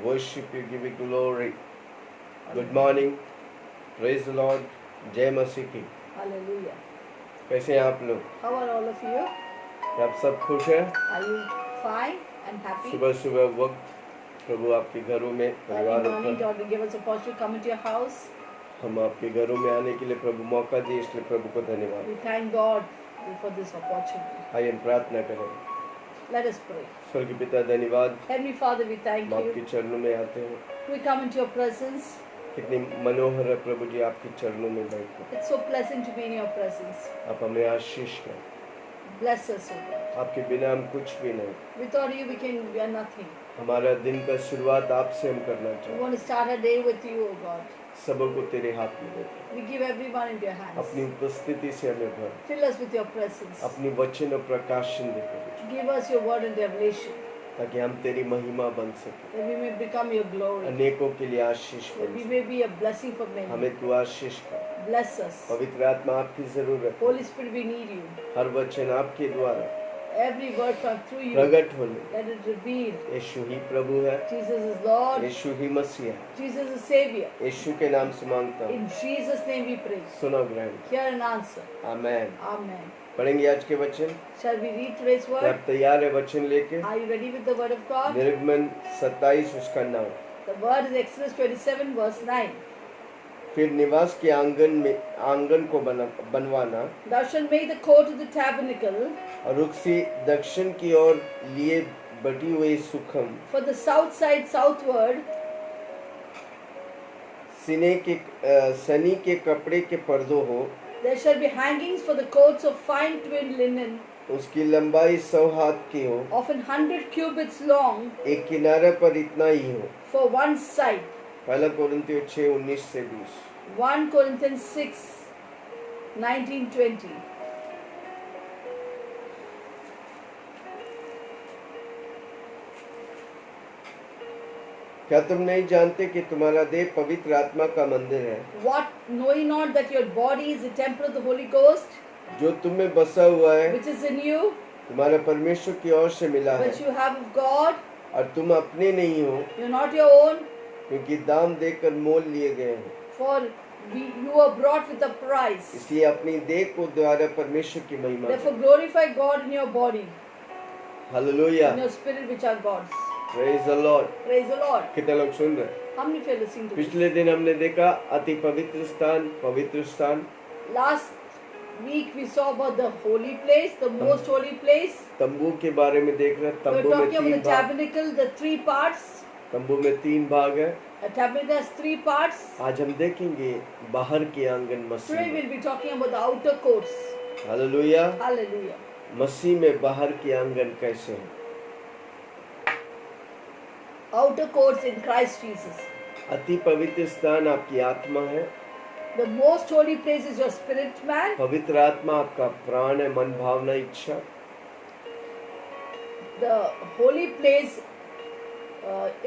worship you, give you glory. Good morning. Praise the Lord. जय मसीह की. Hallelujah. कैसे हैं आप लोग? How are all of you? आप सब खुश हैं? Are you fine and happy? सुबह सुबह वक्त प्रभु आपके घरों में Early परिवारों morning, पर God will give us a opportunity to come into your house. हम आपके घरों में आने के लिए प्रभु मौका दिए, इसलिए प्रभु को धन्यवाद. We thank God for this opportunity. आइए हम प्रार्थना करें. Let us pray. स्वर्गीय पिता धन्यवाद. Heavenly Father, we thank हम आपके you. चरणों में आते हैं. We come into your presence. कितनी मनोहर है प्रभु जी आपके चरणों में बैठना. It's so pleasant to be in your presence. आप हमें आशीष करें. Bless us, O God. आपके बिना हम कुछ भी नहीं. Without you, we are nothing. हमारा दिन का शुरुआत आपसे हम करना We चाहते हैं. want to start our day with you, O God. सबको तेरे हाथ में देते हैं. We give everyone into your hands. अपनी उपस्थिति से हमें भर. Fill us with your presence. अपनी वचन और प्रकाशन देकर Give us your word and revelation, ताकि हम तेरी महिमा बन सके. that we may become your glory. अनेकों के लिए आशीष That बन we सके. may be a blessing for many. हमें तू आशीष कर. Bless us. पवित्र आत्मा आपकी जरूरत है. Holy Spirit, we need you. हर वचन आपके द्वारा Every word from through you, प्रकट होने. let it reveal. यीशु ही प्रभु है. Jesus is Lord. यीशु ही मसीह है. Jesus is Savior. यीशु के नाम से मांगता हूँ. In Jesus' name we pray. सुनो ग्रहण. Hear and answer. Amen. Amen. पढ़ेंगे आज के वचन. Shall we read today's क्या word? आप तैयार है वचन लेके? Are you ready with the word of God? निर्गमन 27 उसका नाम. The word is Exodus 27 verse 9. फिर निवास के आंगन को बनवाना Thou shalt make the court of the tabernacle और उसकी दक्षिण की ओर लिए बटी हुई सुखम for the south side southward, Sunny के कपड़े के पर्दों हो. there shall be hangings for the coats of fine twined linen, उसकी लंबाई 100 हाथ की हो. of 100 cubits long एक किनारे पर इतना ही हो. for one side. पहला कोरिन्थियों 6:19 से 20. 1 Corinthians 6, 19-20. क्या तुम नहीं जानते कि तुम्हारा देह पवित्र आत्मा का मंदिर है, What, know ye not that your body is the temple of the Holy Ghost, जो तुम में बसा हुआ है, which is in you, तुम्हारा परमेश्वर की ओर से मिला है, which you have of God, और तुम अपने नहीं हो, you're not your own, क्योंकि दाम देकर मोल लिए गए हो. for you were brought with a price. इसलिए अपनी देह को द्वारा परमेश्वर की महिमा Therefore करो. glorify God in your body, hallelujah. in your spirit, which are God's. Praise the Lord. Praise the Lord. कितने लोग सुन रहे हैं? How many of you are listening to this? पिछले दिन हमने देखा अति पवित्र स्थान, पवित्र स्थान. Last week we saw about the holy place, the most holy place. तंबू के बारे में देख रहे हैं. We were तंबू में talking about 3 the भाग. tabernacle, the 3 parts. तंबू में 3 भाग है. A tabernacle has 3 parts. आज हम देखेंगे बाहर के आंगन Today Masih. we'll be talking about the outer courts. Hallelujah. Hallelujah. मसीह में बाहर के आंगन कैसे हैं? Outer courts in Christ Jesus. अति पवित्र स्थान आपकी आत्मा है. The most holy place is your spirit man. पवित्र आत्मा आपका प्राण है, मन, भावना, इच्छा. The holy place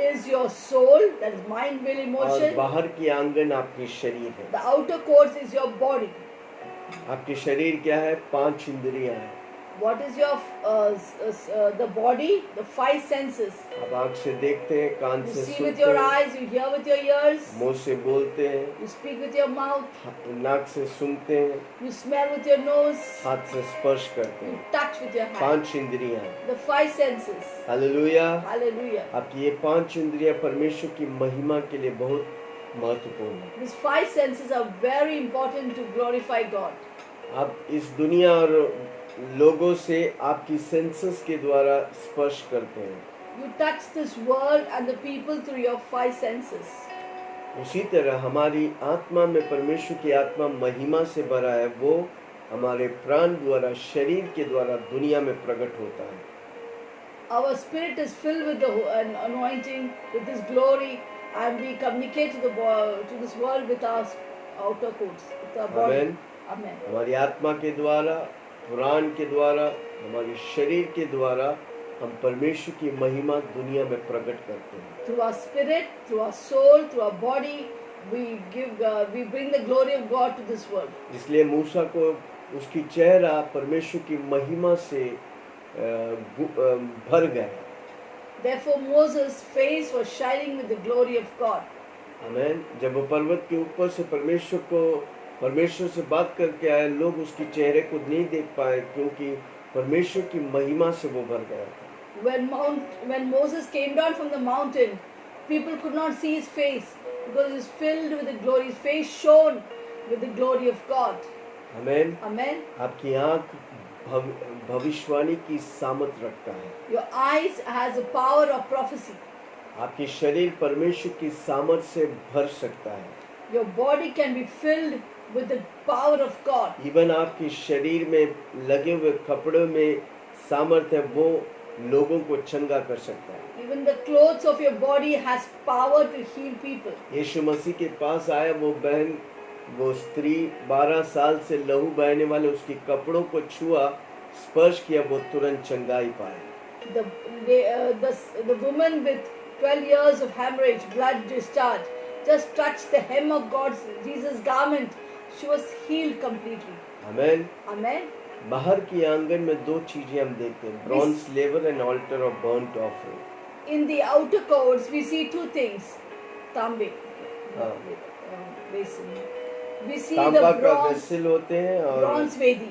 is your soul, that is mind, will, और emotion. बाहर की आंगन आपकी शरीर है. The outer courts is your body. आपके शरीर क्या है? 5 इंद्रियां हैं. What is your the body? The 5 senses. आप आँख से देखते हैं, कान You से see with सुनते your हैं, eyes, you hear with your ears, मुंह से बोलते हैं, you speak with your mouth, नाक से सूंघते हैं, you smell with your nose, हाथ से स्पर्श करते you हैं. touch with your hand. 5 इंद्रियां हैं. The 5 senses. हालेलुया. Hallelujah. आपकी ये 5 इंद्रियां परमेश्वर की महिमा के लिए बहुत महत्वपूर्ण है. These 5 senses are very important to glorify God. आप इस दुनिया और लोगों से आपकी सेंसेस के द्वारा स्पर्श करते हैं. You touch this world and the people through your 5 senses. उसी तरह हमारी आत्मा में परमेश्वर की आत्मा महिमा से भरा है. वो हमारे प्राण द्वारा, शरीर के द्वारा दुनिया में प्रकट होता है. Our spirit is filled with the anointing, with this glory, and we communicate to this world with our outer courts, with our body. Amen. Amen. हमारी आत्मा के द्वारा, प्राण के द्वारा, हमारी शरीर के द्वारा हम परमेश्वर की महिमा दुनिया में प्रकट करते हैं. Through our spirit, through our soul, through our body, we bring the glory of God to this world. इसलिए मूसा को उसकी चेहरा परमेश्वर की महिमा से भर गया. Therefore Moses' face was shining with the glory of God. आमेन। जब वो पर्वत के ऊपर से परमेश्वर से बात करके आए, लोग उसके चेहरे को नहीं देख पाए क्योंकि परमेश्वर की महिमा से वो भर गया था। When Moses came down from the mountain, people could not see his face because he was filled with the glory. His face shone with the glory of God. Amen. Amen. आपकी आंख भविष्यवाणी की सामर्थ रखता है। Your eyes has the power of prophecy. आपकी शरीर परमेश्वर की सामर्थ से भर सकता है। Your body can be filled with the power of God. Even आपके शरीर में लगे हुए कपड़ों में सामर्थ है, वो लोगों को चंगा कर सकता है। Even the clothes of your body has power to heal people. यीशु मसीह के पास आया वो स्त्री 12 साल से लहू बहने वाले, उसके कपड़ों को छुआ, स्पर्श किया, वो तुरंत चंगाई पाए। The woman with 12 years of hemorrhage, blood discharge, just touched the hem of Jesus' garment. She was healed completely. Amen. Amen. बाहर की आंगन में दो चीजें हम देखते हैं, bronze laver and altar of burnt offering. In the outer courts, we see two things. Tambe. Basin. We see तांबा the का bronze, वेसल होते हैं और bronze vedi,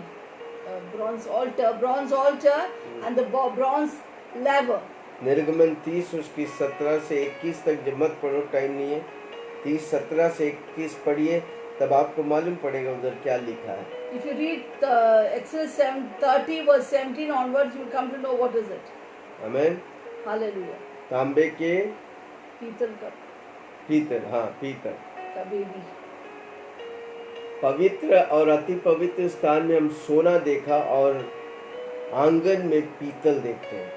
bronze altar, and the bronze laver. निर्गमन 30 उसकी 17 से 21 तक, जब मत पढ़ो, टाइम नहीं है, 30 17 से 21 पढ़िए, तब आपको मालूम पड़ेगा उधर क्या लिखा है। If you read Exodus 30 verse 17 onwards, you will come to know what is it. Amen. Hallelujah. तांबे के पीतल का पीतल वेदी। पवित्र और अति पवित्र स्थान में हम सोना देखा और आंगन में पीतल देखते हैं।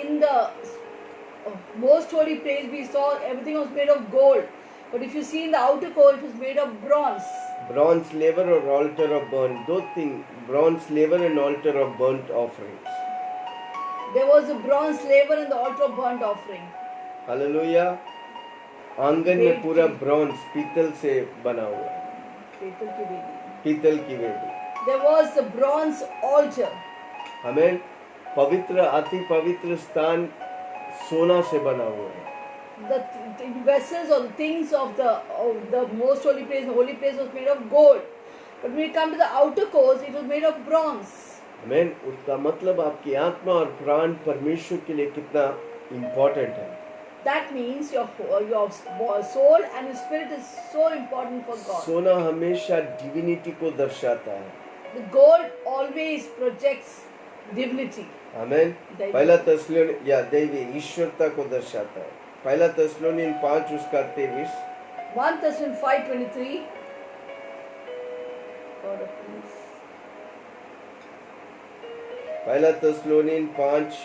In the most holy place, we saw everything was made of gold, but if you see in the outer court, it was made of bronze. Bronze laver और ऑल्टर ऑफ बर्न, दो thing, bronze laver and altar of burnt offerings. There was a bronze laver and the altar of burnt offering. Hallelujah. आंगन में पूरा bronze पीतल से बना हुआ है, पीतल की वेदी। There was a bronze altar. हमें पवित्र अति पवित्र स्थान सोना से बना हुआ है। The vessels or things of the most holy place, the holy place was made of gold. But when we come to the outer courts, it was made of bronze. आमेन। उसका मतलब आपकी आत्मा और प्राण परमेश्वर के लिए कितना इम्पोर्टेंट है। That means your soul and your spirit is so important for God. सोना हमेशा डिविनिटी को दर्शाता है। The gold always projects divinity. आमेन। पहला तस्सलोनियन या दैवी ईश्वरता को दर्शाता है। पहला तस्सलोनियन 5 उसका 23। 1 Thessalonians 5:23. पहला तस्सलोनियन 5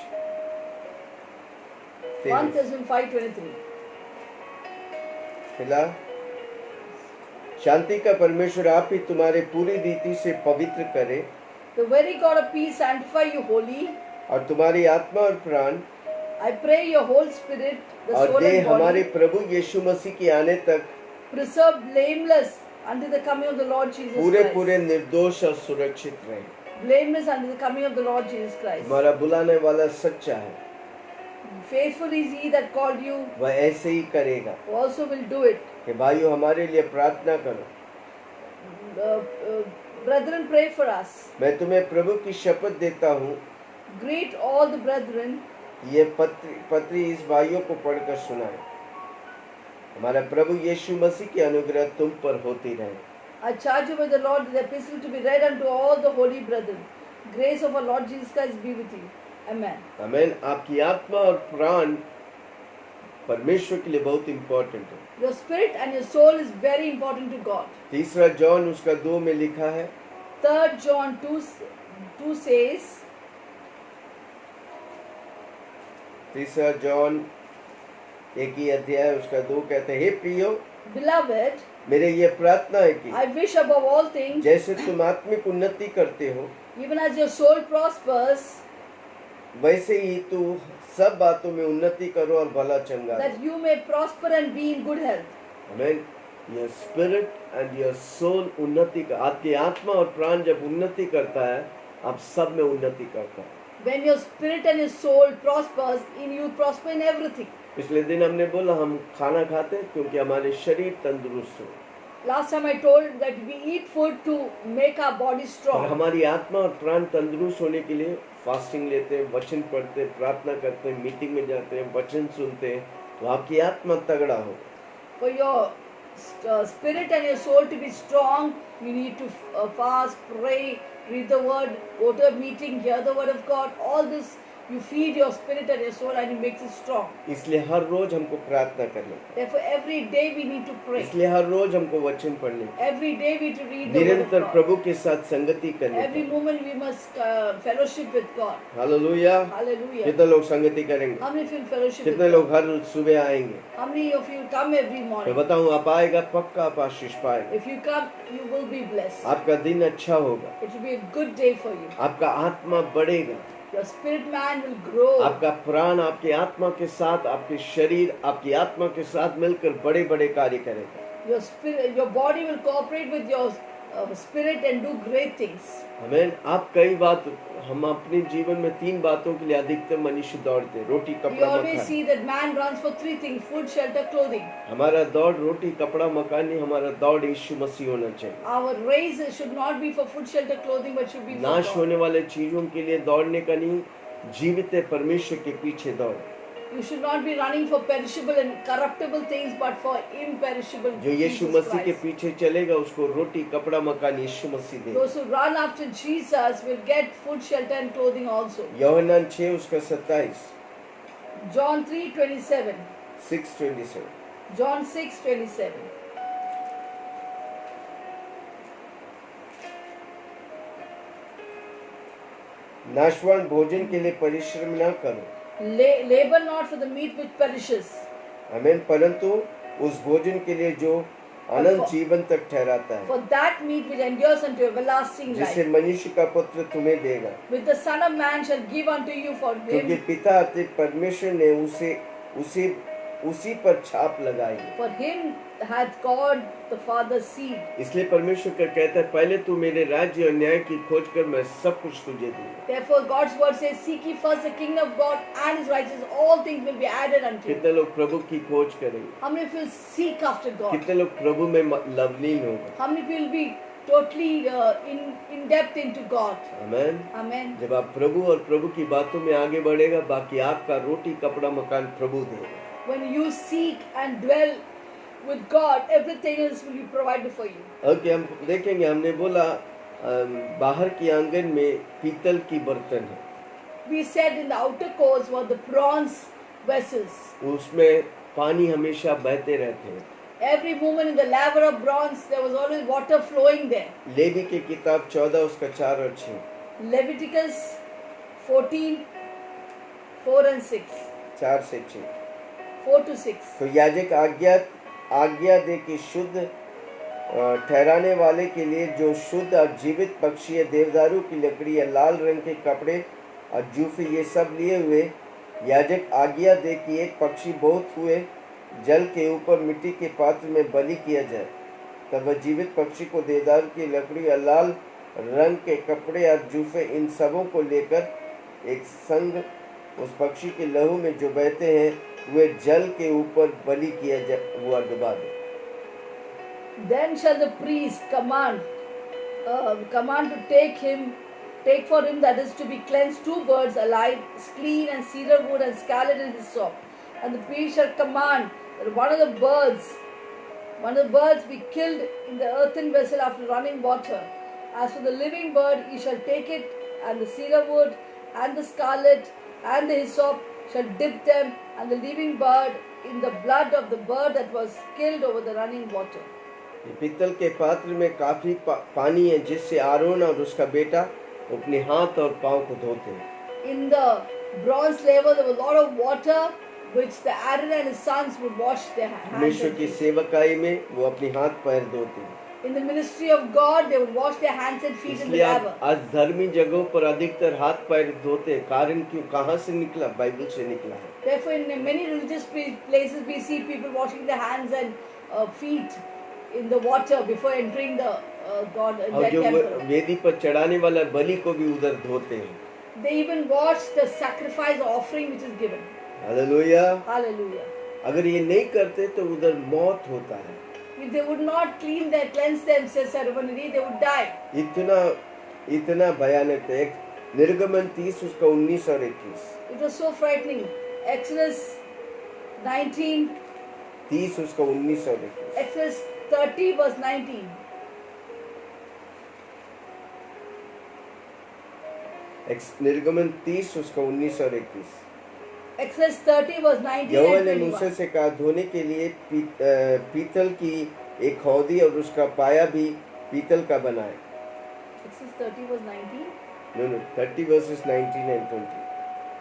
1 Thessalonians 5:23. फिला शांति का परमेश्वर आप ही तुम्हारे पूरी रीति से पवित्र करे, The very God of peace sanctify you wholly. और तुम्हारी आत्मा और प्राण I pray your whole spirit, the और soul देह and हमारे body, प्रभु यीशु मसीह के आने तक preserve blameless until the coming of the Lord Jesus पूरे Christ. निर्दोष और सुरक्षित रहे। Blameless until the coming of the Lord Jesus Christ. हमारा बुलाने वाला सच्चा है, Faithful is he that called you, वह ऐसे ही करेगा। who also will do it. कि भाइयों हमारे लिए प्रार्थना करो। Brethren, pray for us. मैं तुम्हें प्रभु की शपथ देता हूँ, Greet all the brethren. ये पत्री इस भाइयों को पढ़कर सुनाए। हमारा प्रभु यीशु मसीह की अनुग्रह तुम पर होती रहे। I charge you by the Lord the epistle to be read unto all the holy brethren. Grace of our Lord Jesus Christ be with you. Amen. आमेन। आपकी आत्मा और प्राण परमेश्वर के लिए बहुत इम्पोर्टेंट है। Your spirit and your soul is very important to God. तीसरा जॉन उसका 2 में लिखा है, 3 John 2 says, तीसरा जॉन 1 ही अध्याय उसका 2 कहते हैं, हे प्रियो, Beloved, मेरे ये प्रार्थना है कि I wish above all things, जैसे तुम आत्मिक उन्नति करते हो, even as your soul prospers, वैसे ही तू सब बातों में उन्नति करो और भला चंगा। that you may prosper and be in good health. Amen. Your spirit and your soul उन्नति का, आपकी आत्मा और प्राण जब उन्नति करता है, आप सब में उन्नति करता है। When your spirit and your soul prospers, in you prosper in everything. पिछले दिन हमने बोला हम खाना खाते हैं क्योंकि हमारे शरीर तंदुरुस्त हो, Last time I told that we eat food to make our body और strong. हमारी आत्मा और प्राण तंदुरुस्त होने के लिए फास्टिंग लेते हैं, वचन पढ़ते हैं, प्रार्थना करते हैं, मीटिंग में जाते हैं, वचन सुनते हैं, तो आपकी आत्मा तगड़ा हो। For your spirit and your soul to be strong, you need to fast, pray, read the word, go to a meeting, hear the word of God. All this, you feed your spirit and your soul and it makes it strong. इसलिए हर रोज हमको प्रार्थना करनी, Therefore, every day we need to pray. इसलिए हर रोज हमको वचन पढ़ने, Every day we need to read the word of निरंतर God. प्रभु के साथ संगति करनी। Every moment we must fellowship with God. Hallelujah. Hallelujah. कितने लोग संगति करेंगे? How many feel fellowship with कितने God? लोग हर रोज सुबह आएंगे? How many of you come every मैं morning? बताऊं, आप आएगा पक्का आप आशीष पाएगा, If you come, you will be blessed. आपका दिन अच्छा होगा, It will be a good day for you. आपका आत्मा बढ़ेगा, Your spirit man will grow. आपका प्राण आपकी आत्मा के साथ, आपके शरीर आपकी आत्मा के साथ मिलकर बड़े बड़े कार्य करेगा। Your spirit, your body will cooperate with your spirit and do great things. आमीन। आप कई बात, हम अपने जीवन में 3 बातों के लिए अधिकतर मनुष्य दौड़ते हैं, रोटी We कपड़ा always मकान। see that man runs for 3 things: food, shelter, clothing. हमारा दौड़ रोटी कपड़ा मकान नहीं, हमारा दौड़ यीशु मसीह होना चाहिए। Our race should not be for food, shelter, clothing, but should be for नाश God. होने वाले चीजों के लिए दौड़ने का नहीं, जीवित परमेश्वर के पीछे दौड़। You should not be running for perishable and corruptible things, but for imperishable. जो यीशु Jesus मसीह के Christ. पीछे चलेगा उसको रोटी कपड़ा मकान यीशु मसीह दे। Those who run after Jesus will get food, shelter, and clothing also. यूहन्ना 6 उसका 27, John 3:27. 6:27। John 6:27. नाशवान भोजन के लिए परिश्रम न करो, Labor not for the meat which perishes, आमीन, परंतु उस भोजन के लिए जो अनंत जीवन तक ठहराता है, for that meat which endures unto everlasting जिसे life, मनुष्य का पुत्र तुम्हें देगा, which the Son of Man shall give unto you for क्योंकि him. पिता अतः परमेश्वर ने उसी पर छाप लगाई है। For him hath God the Father seed. इसलिए परमेश्वर का कहता है, पहले तू मेरे राज्य और न्याय की खोज कर, मैं सब कुछ तुझे दूंगा। Therefore God's word says, seek ye first the kingdom of God and his righteousness, all things will be added unto you. कितने लोग प्रभु की खोज करेंगे? How many will seek after God? कितने लोग प्रभु में लवलीन होगा? How many will be totally in depth into God? आमीन। Amen. जब आप प्रभु और प्रभु की बातों में आगे बढ़ेगा, बाकी आपका रोटी कपड़ा मकान प्रभु देगा। When you seek and dwell with God, everything else will be provided for you. Okay, हम देखेंगे, हमने बोला बाहर के आंगन में पीतल की बर्तन है, We said in the outer courts were the bronze vessels. उसमें पानी हमेशा बहते रहते हैं। Every moment in the laver of bronze, there was always water flowing there. Levi की किताब 14 उसका 4 और 6, Leviticus 14, 4 and 6. 4 से 6। 4 to 6. तो याजक आज्ञा दे कि शुद्ध ठहराने वाले के लिए जो शुद्ध और जीवित पक्षी है, देवदारू की लकड़ी है, लाल रंग के कपड़े और जूफे, ये सब लिए हुए याजक आज्ञा दे कि एक पक्षी बहुत हुए जल के ऊपर मिट्टी के पात्र में बलि किया जाए। तब वह जीवित पक्षी को देवदारू की लकड़ी और लाल रंग के कपड़े और जूफे, इन सबों को लेकर एक संग उस पक्षी के लहू में जो बहते हैं वे जल के ऊपर बलि किया हुआ डुबा दे। Then shall the priest command to take for him, that is to be cleansed, 2 birds alive, clean, and cedar wood and scarlet and hyssop. And the priest shall command that one of the birds be killed in the earthen vessel after running water. As for the living bird, he shall take it, and the cedar wood and the scarlet and the hyssop shall dip them, and the living bird in the blood of the bird that was killed over the running water. पीतल के पात्र में काफी पानी है, जिससे आरोन और उसका बेटा अपने हाथ और पांव को धोते हैं। In the bronze laver there was a lot of water which the Aaron and his sons would wash their hands परमेश्वर and की feet. सेवकाई में वो अपने हाथ पैर धोते हैं। In the ministry of God they would wash their hands and feet in the इसलिए laver. आज धर्मी जगहों पर अधिकतर हाथ पैर धोते हैं। कारण क्यों? कहाँ से निकला? बाइबल से निकला है। Therefore in many religious places we see people washing their hands and feet in the water before entering the God और their जो temple. वेदी पर चढ़ाने वाला बलि को भी उधर धोते हैं। They even watch the sacrifice offering which is given. Hallelujah. Hallelujah. अगर ये नहीं करते तो उधर मौत होता है। If they would not cleanse themselves ceremonially, they would die. इतना भयानक है। निर्गमन 30 उसका 19 और 21। It was so frightening. Exodus 19, 30 उसका 19 और 21। Exodus 30 verse 19. निर्गमन 30 उसका 19 और 21। Exodus 30 verse 19 यहोवा and ने मूसा 21. से कहा, धोने के लिए पीतल की एक हौदी और उसका पाया भी पीतल का बनाए। Exodus 30 verse 19. No, 30 verses 19 and 20।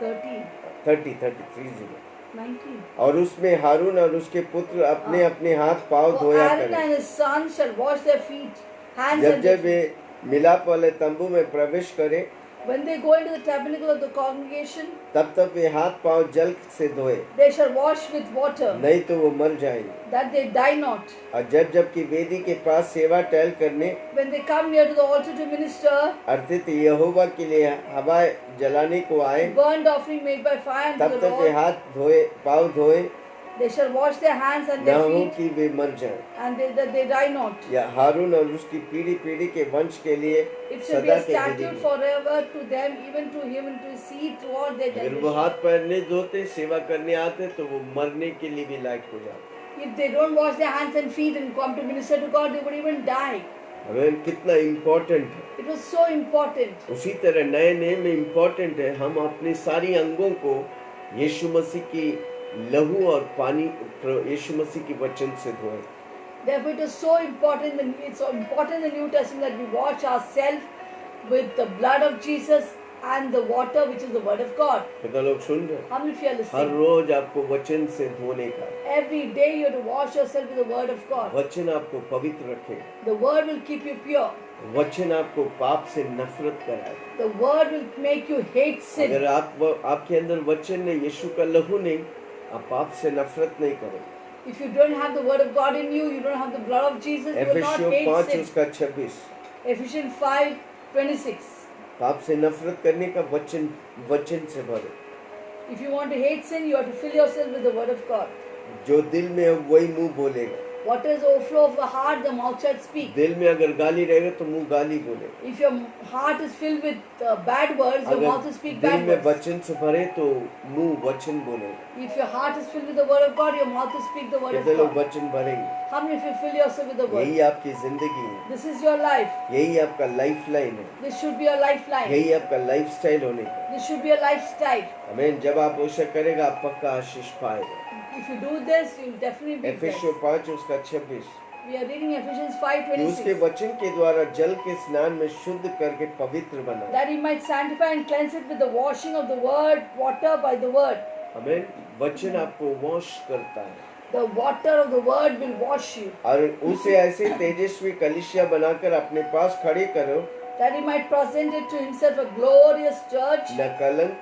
30, 30 19. और उसमें हारून और उसके पुत्र अपने अपने हाथ पांव For धोया Aaron करें। and his sons shall wash their feet, hands जब and their जब feet. वे मिलाप वाले तंबू में प्रवेश करें, When they go into the tabernacle of the congregation, तब वे हाथ पांव जल से धोए, they shall wash with water, नहीं तो वो मर जाएंगे। that they die not. और जब कि वेदी के पास सेवा टहल करने When they come near to the altar to minister, अर्थात यहोवा के लिए हवा जलाने को आए, burnt offering made by fire unto तब the वे Lord, हाथ धोए पांव धोए, they shall wash their hands and न their हो feet, कि वे मर जाएं। and that they die not. या हारून और उसकी पीढ़ी के वंश के लिए It shall be सदा a के statute लिए। forever to them, even to him and to his seed throughout their अगर वो generation. हाथ पैर नहीं धोते सेवा करने आते तो वो मरने के लिए भी लायक हो जाते। If they don't wash their hands and feet and come to minister to God, they would even die. हमें कितना इम्पोर्टेंट है। It was so important. उसी तरह नए में इम्पोर्टेंट है हम अपने सारी अंगों को यीशु मसीह की लहू और पानी यीशु मसीह की वचन से धोएं। Therefore, it is so important. It's so important in the New Testament that we wash ourselves with the blood of Jesus and the water, which is the Word of God. कितना लोग सुन रहे हैं? How many of you are her listening? रोज आपको वचन से धोने का है। Every day you have to wash yourself with the Word of God. वचन आपको पवित्र रखेगा। The Word will keep you pure. वचन आपको पाप से नफरत कराएगा। The Word will make you hate sin. अगर आपके अंदर वचन नहीं, यीशु का लहू नहीं, आप पाप से नफरत नहीं करोगे। If you don't have the Word of God in you, you don't have the blood of Jesus, you will not एफेसियों hate 5 sin. उसका 26। Ephesians 5:26. पाप से नफरत करने का वचन से भरो। If you want to hate sin, you have to fill yourself with the Word of God. जो दिल में है वही मुंह बोलेगा। What is the overflow of the heart, the mouth shall speak. दिल में अगर गाली रहेगा तो मुंह गाली बोलेगा। If your heart is filled with bad words, your mouth will अगर speak दिल bad में words. वचन से भरे तो मुंह वचन बोलेगा। If your heart is filled with the Word of God, your mouth will speak the Word of कितने लोग God. वचन भरेंगे? How many of you fill yourself with the Word? यही आपकी जिंदगी है, This is your life. यही आपका लाइफ लाइन है, This should be your lifeline. यही आपका लाइफ स्टाइल होने का। This should be a lifestyle. आमीन। जब आप ऐसा करेगा आप पक्का आशीष पाएगा। If you do this, you will definitely be एफेसियों blessed. 5 उसका 26। We are reading Ephesians कि उसके 5:26. वचन के द्वारा जल के स्नान में शुद्ध करके पवित्र बनाए। That he might sanctify and cleanse it with the washing of the water by the word. आमीन। वचन आपको वॉश करता है The water of the word will wash you. और उसे ऐसे तेजस्वी कलीसिया बनाकर अपने पास खड़े करो, That he might present it to himself a glorious church, न कलंक,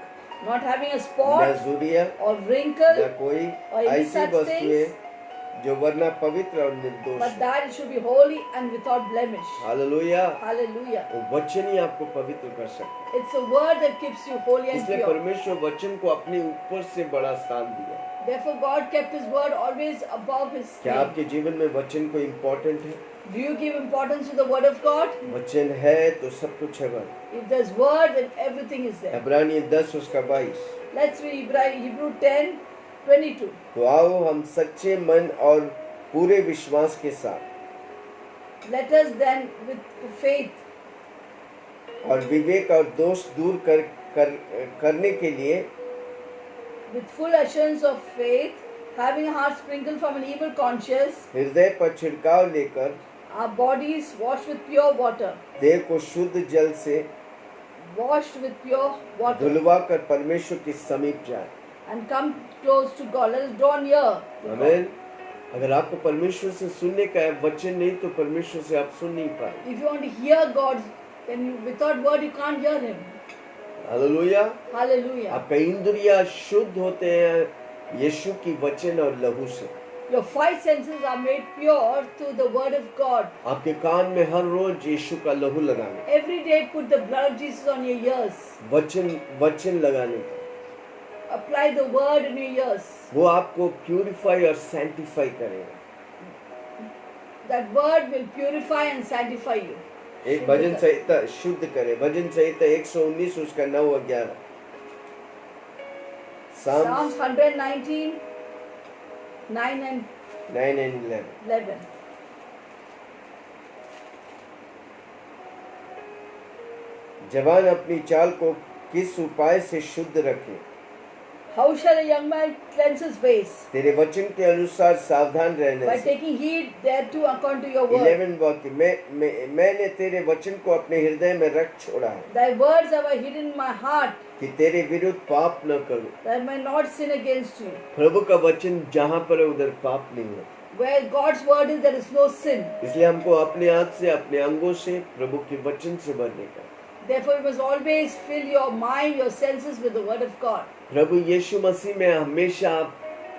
not having a न spot जुरिया, or wrinkle, न कोई or any ऐसी such वस्तुएं things, जो वरना पवित्र और निर्दोष but है। that it should be holy and without blemish. Hallelujah. Hallelujah. वो वचन ही आपको पवित्र कर सकता It's a word that keeps you holy है। and इसलिए pure. परमेश्वर वचन को अपने ऊपर से बड़ा स्थान दिया। Therefore, God kept His word always above His क्या name. आपके जीवन में वचन को इम्पोर्टेंट है? Do you give importance to the word of God? वचन है तो सब कुछ है भाई। If there's word, then everything is there. इब्रानी 10 उसका 22। Let's read Hebrew 10:22. तो आओ हम सच्चे मन और पूरे विश्वास के साथ Let us then, with faith, और विवेक और दोष दूर करने के लिए with full assurance of faith, having a heart sprinkled from an evil conscience, हृदय पर छिड़काव लेकर our bodies washed with pure water, देह को शुद्ध जल से washed with pure water, धुलवा कर परमेश्वर के समीप जाए। and come close to God. Let us draw near to God. आमीन। अगर आपको परमेश्वर से सुनने का है वचन नहीं तो परमेश्वर से आप सुन नहीं पाए। If you want to hear God, then without word you can't hear Him. Hallelujah. Hallelujah. आपका इंद्रिया शुद्ध होते हैं यीशु की वचन और लहू से। Your five senses are made pure through the word of God. आपके कान में हर रोज यीशु का लहू लगाने, Every day put the blood of Jesus on your ears. वचन लगाने का, Apply the word in your ears. वो आपको प्यूरिफाई और सैंटिफाई करेगा। That word will purify and sanctify you. एक भजन संहिता शुद्ध करे, भजन संहिता 119 उसका 9 और 11। Psalms 119, 9 and 9 and 11। 11. जवान अपनी चाल को किस उपाय से शुद्ध रखे, How shall a young man cleanse his ways? तेरे वचन के अनुसार सावधान रहने By से। taking heed thereto according to your word. 11 वाक्य, मैंने तेरे वचन को अपने हृदय में रख छोड़ा है, Thy words have I hidden in my heart, कि तेरे विरुद्ध पाप न करूं। that I may not sin against you. प्रभु का वचन जहाँ पर है उधर पाप नहीं हो, Where God's word is, there is no sin. इसलिए हमको अपने हाथ से, अपने अंगों से प्रभु के वचन से भरने का। Therefore, you must always fill your mind, your senses with the word of God. प्रभु यीशु मसीह में हमेशा आप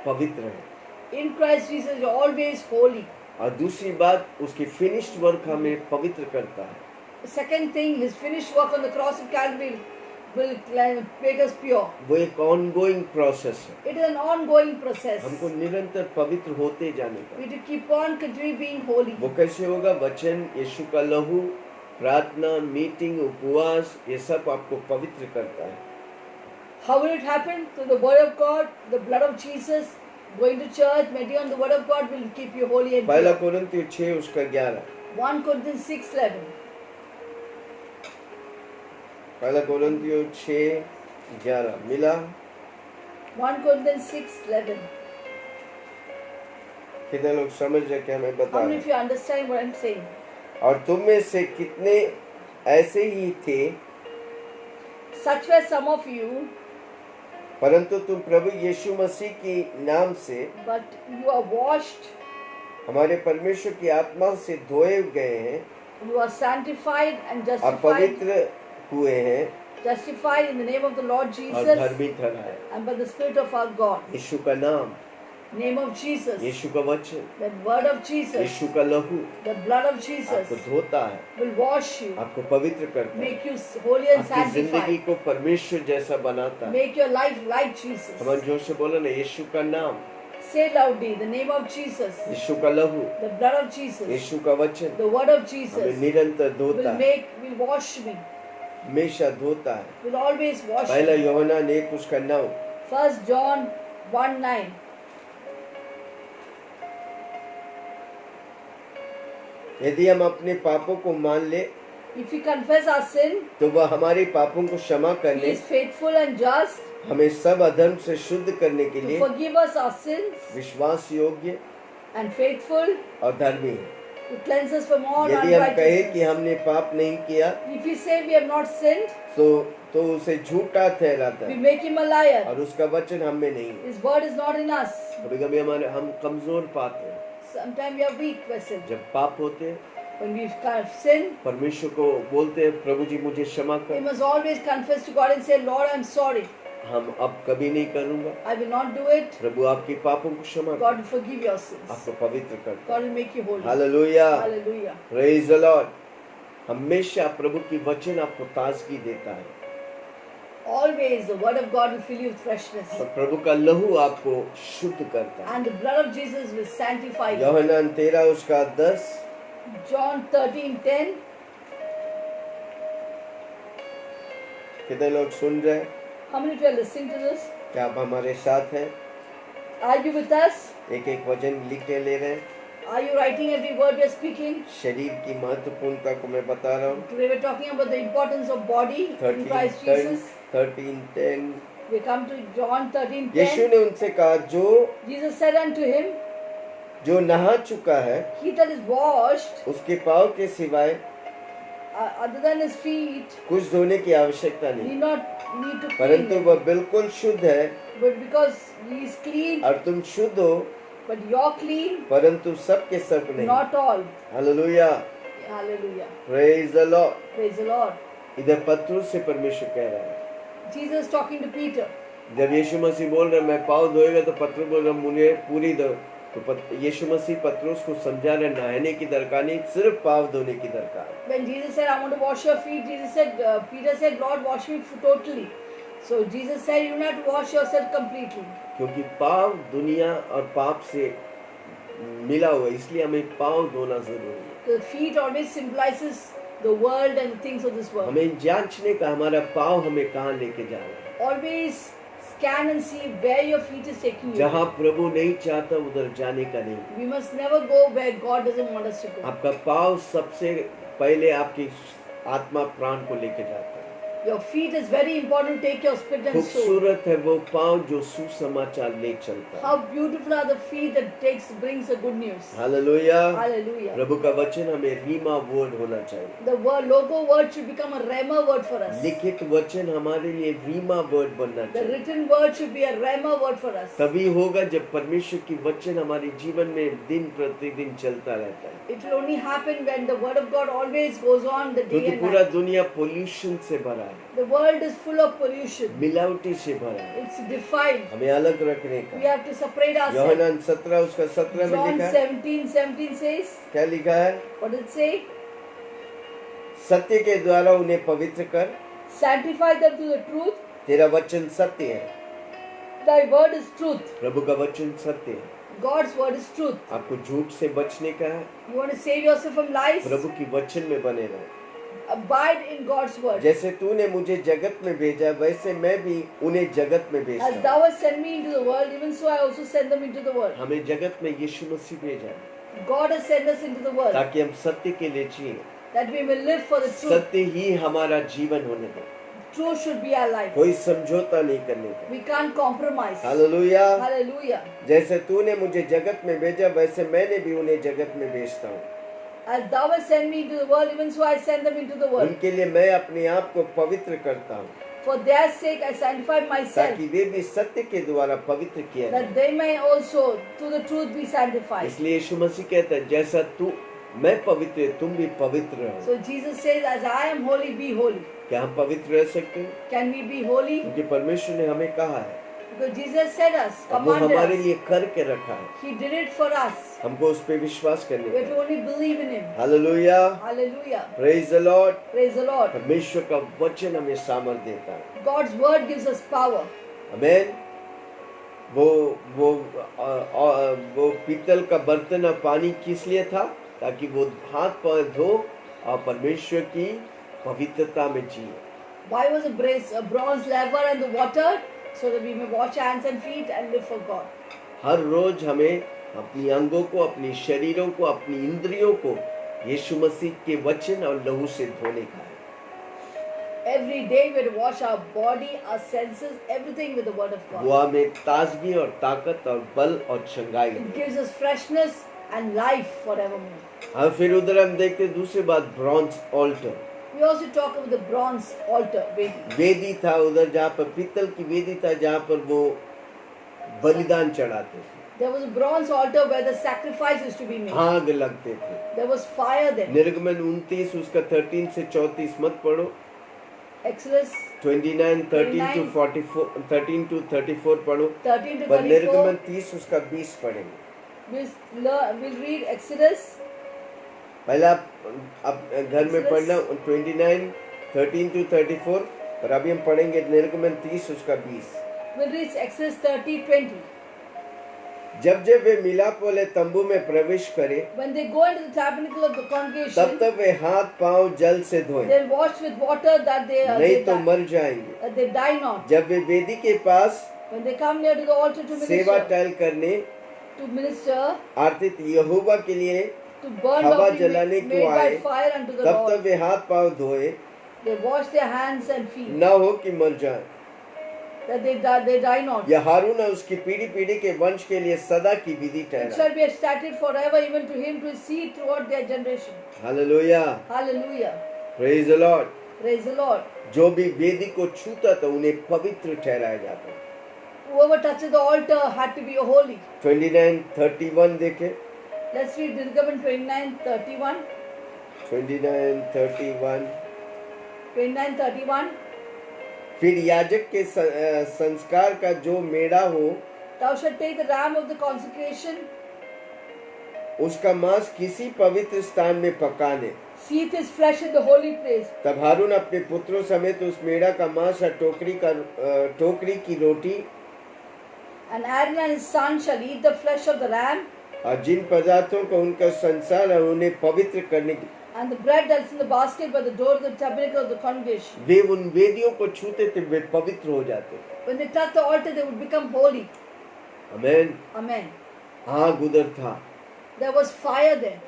पवित्र हैं। In Christ Jesus, you are always holy. और दूसरी बात, उसकी फिनिश्ड वर्क हमें पवित्र करता है। The second thing, His finished work on the cross of Calvary will make us pure. वो एक ऑनगोइंग प्रोसेस है, It is an ongoing process. हमको निरंतर पवित्र होते जाने का। We have to keep on continually being holy. वो कैसे होगा? वचन, यीशु का लहू, प्रार्थना, मीटिंग, उपवास, ये सब आपको पवित्र करता है। How will it happen? Through the word of God, the blood of Jesus, going to church, meditating on the word of God will keep you holy and पहला pure. कोरिन्थियों 6 उसका 11। 1 Corinthians 6:11. पहला कोरिन्थियों 6:11 मिला? 1 Corinthians 6:11. कितने लोग समझ रहे क्या मैं बता How रहा many हूँ? of you understand what I'm saying? और तुम में से कितने ऐसे ही थे, Such were some of you, परंतु तुम प्रभु यीशु मसीह की नाम से but you are washed, हमारे परमेश्वर की आत्मा से धोए गए हैं you are sanctified and और justified, पवित्र हुए हैं justified in the name of the Lord और Jesus धर्मी ठहराए। and by the Spirit of our God. यीशु का नाम, Name of Jesus, यीशु का वचन, the word of Jesus, यीशु का लहू the blood of आपको Jesus धोता है, will wash you, आपको पवित्र करता है, make you holy and आपकी जिंदगी sanctified, को परमेश्वर जैसा बनाता है। make your life like Jesus. हमारे जोर से बोलो ना, यीशु का नाम, Say loudly, the name of Jesus, यीशु का लहू, the blood of Jesus, यीशु का वचन the word of हमें Jesus निरंतर धोता है, will wash me, हमेशा धोता है। will always wash पहला me. यूहन्ना 1 उसका 9। 1 John 1:9. यदि हम अपने पापों को मान ले If we confess our sin, तो वह हमारे पापों को क्षमा He करने, is faithful and just हमें सब अधर्म से शुद्ध करने के to लिए forgive us our sins विश्वास योग्य and faithful और धर्मी है। to cleanse us from all यदि हम कहे कि unrighteousness. हमने पाप नहीं किया If we say we have not sinned, तो उसे झूठा ठहराता we है make Him a liar. और उसका वचन हम में नहीं है। His word is not in us. कभी कभी हम कमजोर पाते हैं, Sometimes we are weak vessels. जब पाप होते हैं When we sin, परमेश्वर को बोलते हैं, प्रभु जी मुझे क्षमा we कर, must always confess to God and say, Lord, I'm sorry. हम अब कभी नहीं करूंगा। I will not do it. प्रभु आपके पापों को क्षमा कर, God will forgive your sins. आपको पवित्र करता God है। will make you holy. Hallelujah, Hallelujah. Praise the Lord. हमेशा प्रभु की वचन आपको ताजगी देता है Always the word of God will fill you with freshness. और प्रभु का लहू आपको शुद्ध करता है। And the blood of Jesus will sanctify you. यूहन्ना 13 उसका 10। John 13:10. कितने लोग सुन रहे हैं? How many of you are listening to this? क्या आप हमारे साथ हैं? Are you with us? एक एक वचन लिख के ले रहे हैं। Are you writing every word we are speaking? शरीर की महत्वपूर्णता को मैं बता रहा हूँ। Today we're talking about the importance of body in Christ 13:10 Jesus. 13:10 We come to John यीशु 13:10. ने उनसे कहा, जो Jesus said unto him, जो नहा चुका है He that is washed, उसके पाँव के सिवाय other than his feet, कुछ धोने की आवश्यकता नहीं, need not need to clean परंतु them. वह बिल्कुल शुद्ध है। But because he is clean, और तुम शुद्ध हो but you're clean, परंतु सब के सब नहीं। not all. Hallelujah, Hallelujah. Praise the Lord. Praise the Lord. इधर पत्रुस से परमेश्वर कह रहा है, Jesus talking to Peter. जब यीशु मसीह बोल रहे मैं पाँव धोएगा, तो पत्रुस बोल रहा मुझे पूरी तो यीशु मसीह पतरस को समझा रहे नहाने की दरकार नहीं, सिर्फ पाँव धोने की दरकार है। When Jesus said, I want to wash your feet, Peter said, Lord, wash me totally. So Jesus said, you not wash yourself completely. क्योंकि पाँव दुनिया और पाप से मिला हुआ है, इसलिए हमें पाँव धोना जरूरी है। The feet always symbolizes the world and the things of this world. हमें जांचने का हमारा पाँव हमें कहाँ लेके जा रहा है। Always scan and see where your feet is taking you. जहाँ प्रभु नहीं चाहता उधर जाने का नहीं। We must never go where God doesn't want us to go. आपका पाँव सबसे पहले आपकी आत्मा प्राण को लेके जाता है। Your feet is very important to take your spirit and soul. खूबसूरत है वो पाँव जो सुसमाचार ले चलता है। How beautiful are the feet that brings the good news. Hallelujah. Hallelujah. प्रभु का वचन हमें रीमा वर्ड होना चाहिए। The logo word should become a rhema word for us. लिखित वचन हमारे लिए रीमा वर्ड बनना The चाहिए। written word should be a rhema word for us. तभी होगा जब परमेश्वर की वचन हमारे जीवन में दिन प्रतिदिन चलता रहता है। It will only happen when the word of God always goes on the day क्योंकि and पूरा night. दुनिया पोल्यूशन से भरा है, The world is full of pollution. मिलावटी से भरा है। It's defiled. हमें अलग रखने We का। have to separate ourselves. यूहन्ना 17 उसका 17 में John लिखा है, 17:17 says, क्या लिखा है? what did it say? सत्य के द्वारा उन्हें पवित्र कर, Sanctify them to the truth. तेरा वचन सत्य है। Thy word is truth. प्रभु का वचन सत्य है। God's word is truth. आपको झूठ से बचने का है, You want to save yourself from lies? प्रभु की वचन में बने रहो। Abide in God's word. जैसे तूने मुझे जगत में भेजा वैसे मैं भी उन्हें जगत में As भेजता thou हूँ। hast sent me into the world, even so I also send them into the world. हमें जगत में यीशु मसीह भेजा है God has sent us into the world ताकि हम सत्य के लिए जिए। that we may live for the truth. सत्य ही हमारा जीवन होने दे, Truth should be our life. कोई समझौता नहीं करने का। We can't compromise. Hallelujah. Hallelujah. जैसे तूने मुझे जगत में भेजा वैसे मैंने भी उन्हें जगत में भेजता हूँ। As thou hast sent me into the world, even so I send them into the world. उनके लिए मैं अपने आप को पवित्र करता हूँ For their sake I sanctify myself, ताकि वे भी सत्य के द्वारा पवित्र किया जाए। that they may also through the truth be sanctified. इसलिए यीशु मसीह कहता है जैसा तू मैं पवित्र तुम भी पवित्र रहो। So Jesus says, as I am holy, be holy. क्या हम पवित्र रह सकते हैं? Can we be holy? क्योंकि परमेश्वर ने हमें कहा है, Because Jesus said us, और वो commanded हमारे us. लिए करके रखा है। He did it for us. हमको उस पे विश्वास करने We have का। to only believe in Him. Hallelujah. Hallelujah. Praise the Lord. Praise the Lord. परमेश्वर का वचन हमें सामर्थ देता है। God's word gives us power. आमीन। वो पीतल का बर्तन और पानी किस लिए था? ताकि वो हाथ पांव धो और परमेश्वर की पवित्रता में जिए। Why was a bronze laver and the water? So that we may wash hands and feet and live for God. हर रोज हमें अपनी अंगों को, अपनी शरीरों को, अपनी इंद्रियों को यीशु मसीह के वचन और लहू से धोने का है। Every day we have to wash our body, our senses, everything with the word of वो God. हमें ताजगी और ताकत और बल और चंगाई It they. gives us freshness and life forevermore. और फिर उधर हम देखते हैं दूसरी बात, bronze altar. We also talk about the bronze altar, Vedi. वेदी था उधर जहाँ पर पीतल की वेदी था जहाँ पर वो बलिदान चढ़ाते थे। There was a bronze altar where the sacrifice used to be made. आग लगते थे। There was fire there. निर्गमन 29 उसका 13 से 34 मत पढ़ो। Exodus 29 13 to 44 13 to 34 पढ़ो। 13 to पर 34. निर्गमन 30 उसका 20 पढ़ेंगे। We'll read Exodus. पहले आप घर में पढ़ना 29 13 to 34, और अभी हम पढ़ेंगे निर्गमन 30 उसका 20। We'll read Exodus 30:20. जब जब वे मिलाप वाले तंबू में प्रवेश करे When they go into the tabernacle of the तब congregation, तक वे हाथ पांव जल से धोएं, they'll wash with water that नहीं तो मर जाएंगे। that they die not. जब वे वेदी के पास When they come near to the altar to सेवा minister, टहल करने to minister, आरतित यहोवा के लिए to burn हवा offering जलाने made को by आए, fire unto the तब तक Lord. वे हाथ पांव धोए, They wash their hands and feet, न हो कि मर जाए। that they die not. यह हारून और उसकी पीढ़ी पीढ़ी के वंश के लिए सदा की विधि It ठहरा। shall be established forever, even to him to see throughout their generation. Hallelujah, Hallelujah. Praise the Lord. Praise the Lord. जो भी वेदी को छूता था उन्हें पवित्र ठहराया जाता। Whoever touches the altar had to be holy. 29:31 देखे। Let's read Dirgaman 29:31. 29:31। 29:31. फिर याजक के संस्कार का जो मेढ़ा हो Thou shalt take the ram of the consecration उसका मांस किसी पवित्र स्थान में पकाने। Seeth his flesh in the holy place. तब हारून अपने पुत्रों समेत उस मेढ़ा का मांस और टोकरी की रोटी And Aaron and his son shall eat the flesh of the ram, और जिन पदार्थों को उनका संसार और उन्हें पवित्र करने की and the bread that's in the basket by the door of the tabernacle of the congregation. वे उन वेदियों को छूते थे, वे पवित्र हो जाते। When they touch the altar, they would become holy. Amen. Amen. आग उधर था। There was fire there.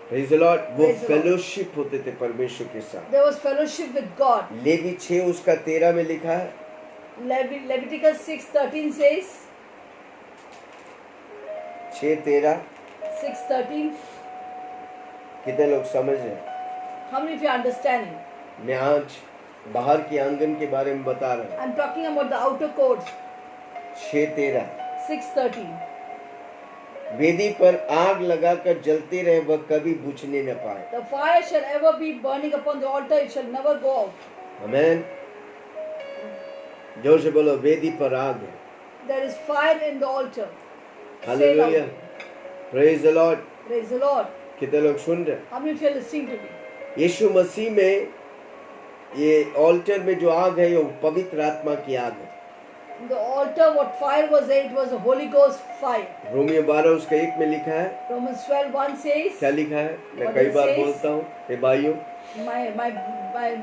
Praise the Lord. वो Praise the Lord. फेलोशिप होते थे परमेश्वर के साथ। There was fellowship with God. Levi 6 उसका 13 में लिखा है। Leviticus 6:13 says, 6:13 6:13. कितने लोग समझ रहे हैं? How many of you are understanding? मैं आज बाहर के आंगन के बारे में बता रहा हूँ। I'm talking about the outer courts. 6:13 6:13. वेदी पर आग लगाकर जलते रहे, वह कभी बुझने न पाए। The fire shall ever be burning upon the altar; it shall never go out. आमेन। जोर से बोलो, वेदी पर आग है। There is fire in the altar. Say hallelujah. loudly. Praise the Lord. Praise the Lord. कितने लोग सुन रहे हैं? How many of you are listening to me? यीशु मसीह में ये ऑल्टर में जो आग है, वो पवित्र आत्मा की आग है। The altar, what fire was there? It was a Holy Ghost fire. Romeo 12 उसका 1 में लिखा है। Romans 12:1 says, क्या लिखा है? मैं What कई it बार says? बोलता हूँ, हे भाइयों,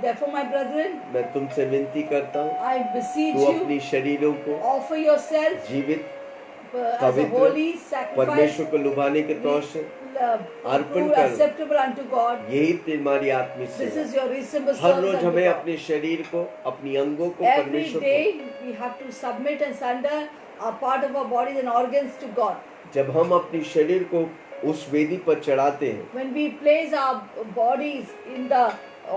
Therefore, my brethren, मैं तुमसे विनती करता हूँ, I beseech तू you, अपनी शरीरों को offer yourself जीवित as a पवित्र, holy sacrifice, परमेश्वर को लुभाने के तौर से अर्पण approved, करो। acceptable unto God. यही तुम्हारी आत्मिक This सेवा। is your reasonable her service rose unto हमें God. अपने शरीर को, अपनी अंगों को Every परमेश्वर को, day we have to submit and surrender a part of our bodies and organs to God. जब हम अपनी शरीर को उस वेदी पर चढ़ाते हैं, When we place our bodies in the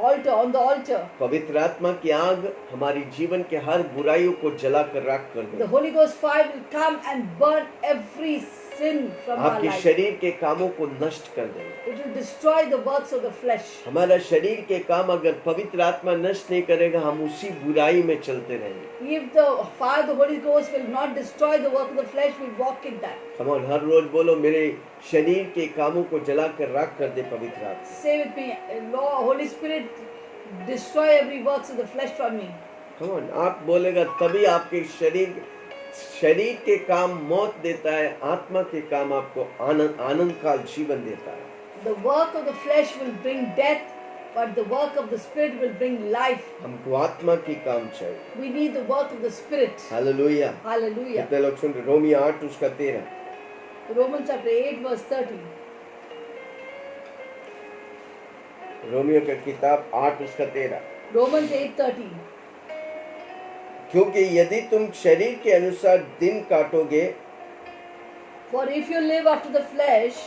altar, on the altar, पवित्र आत्मा की आग हमारी जीवन के हर बुराइयों को जलाकर राख कर the they. Holy Ghost fire will come and burn every sin from our आपके life. शरीर के कामों को नष्ट कर देंगे। It will destroy the works of the flesh. हमारा शरीर के काम अगर पवित्र आत्मा नष्ट नहीं करेगा, हम उसी बुराई में चलते रहेंगे। If the fire of the Holy Ghost will not destroy the work of the flesh, we'll walk in that. Come on, हर रोज बोलो, मेरे शरीर के कामों को जलाकर राख कर दे पवित्र आत्मा। Say with me, Lord, Holy Spirit, destroy every works of the flesh from me. Come on, आप बोलेगा तभी आपके शरीर के काम मौत देता है, आत्मा के काम आपको आनंद का जीवन देता है। The work of the flesh will bring death, but the work of the Spirit will bring life. हमको आत्मा की काम चाहिए। We need the work of the Spirit. Hallelujah. Hallelujah. कितने लोग सुन रहे? रोमियो 8 उसका 13। Romans chapter 8 verse 30. रोमियो की किताब 8 उसका 13। Romans 8:30. क्योंकि यदि तुम शरीर के अनुसार दिन काटोगे, For if you live after the flesh,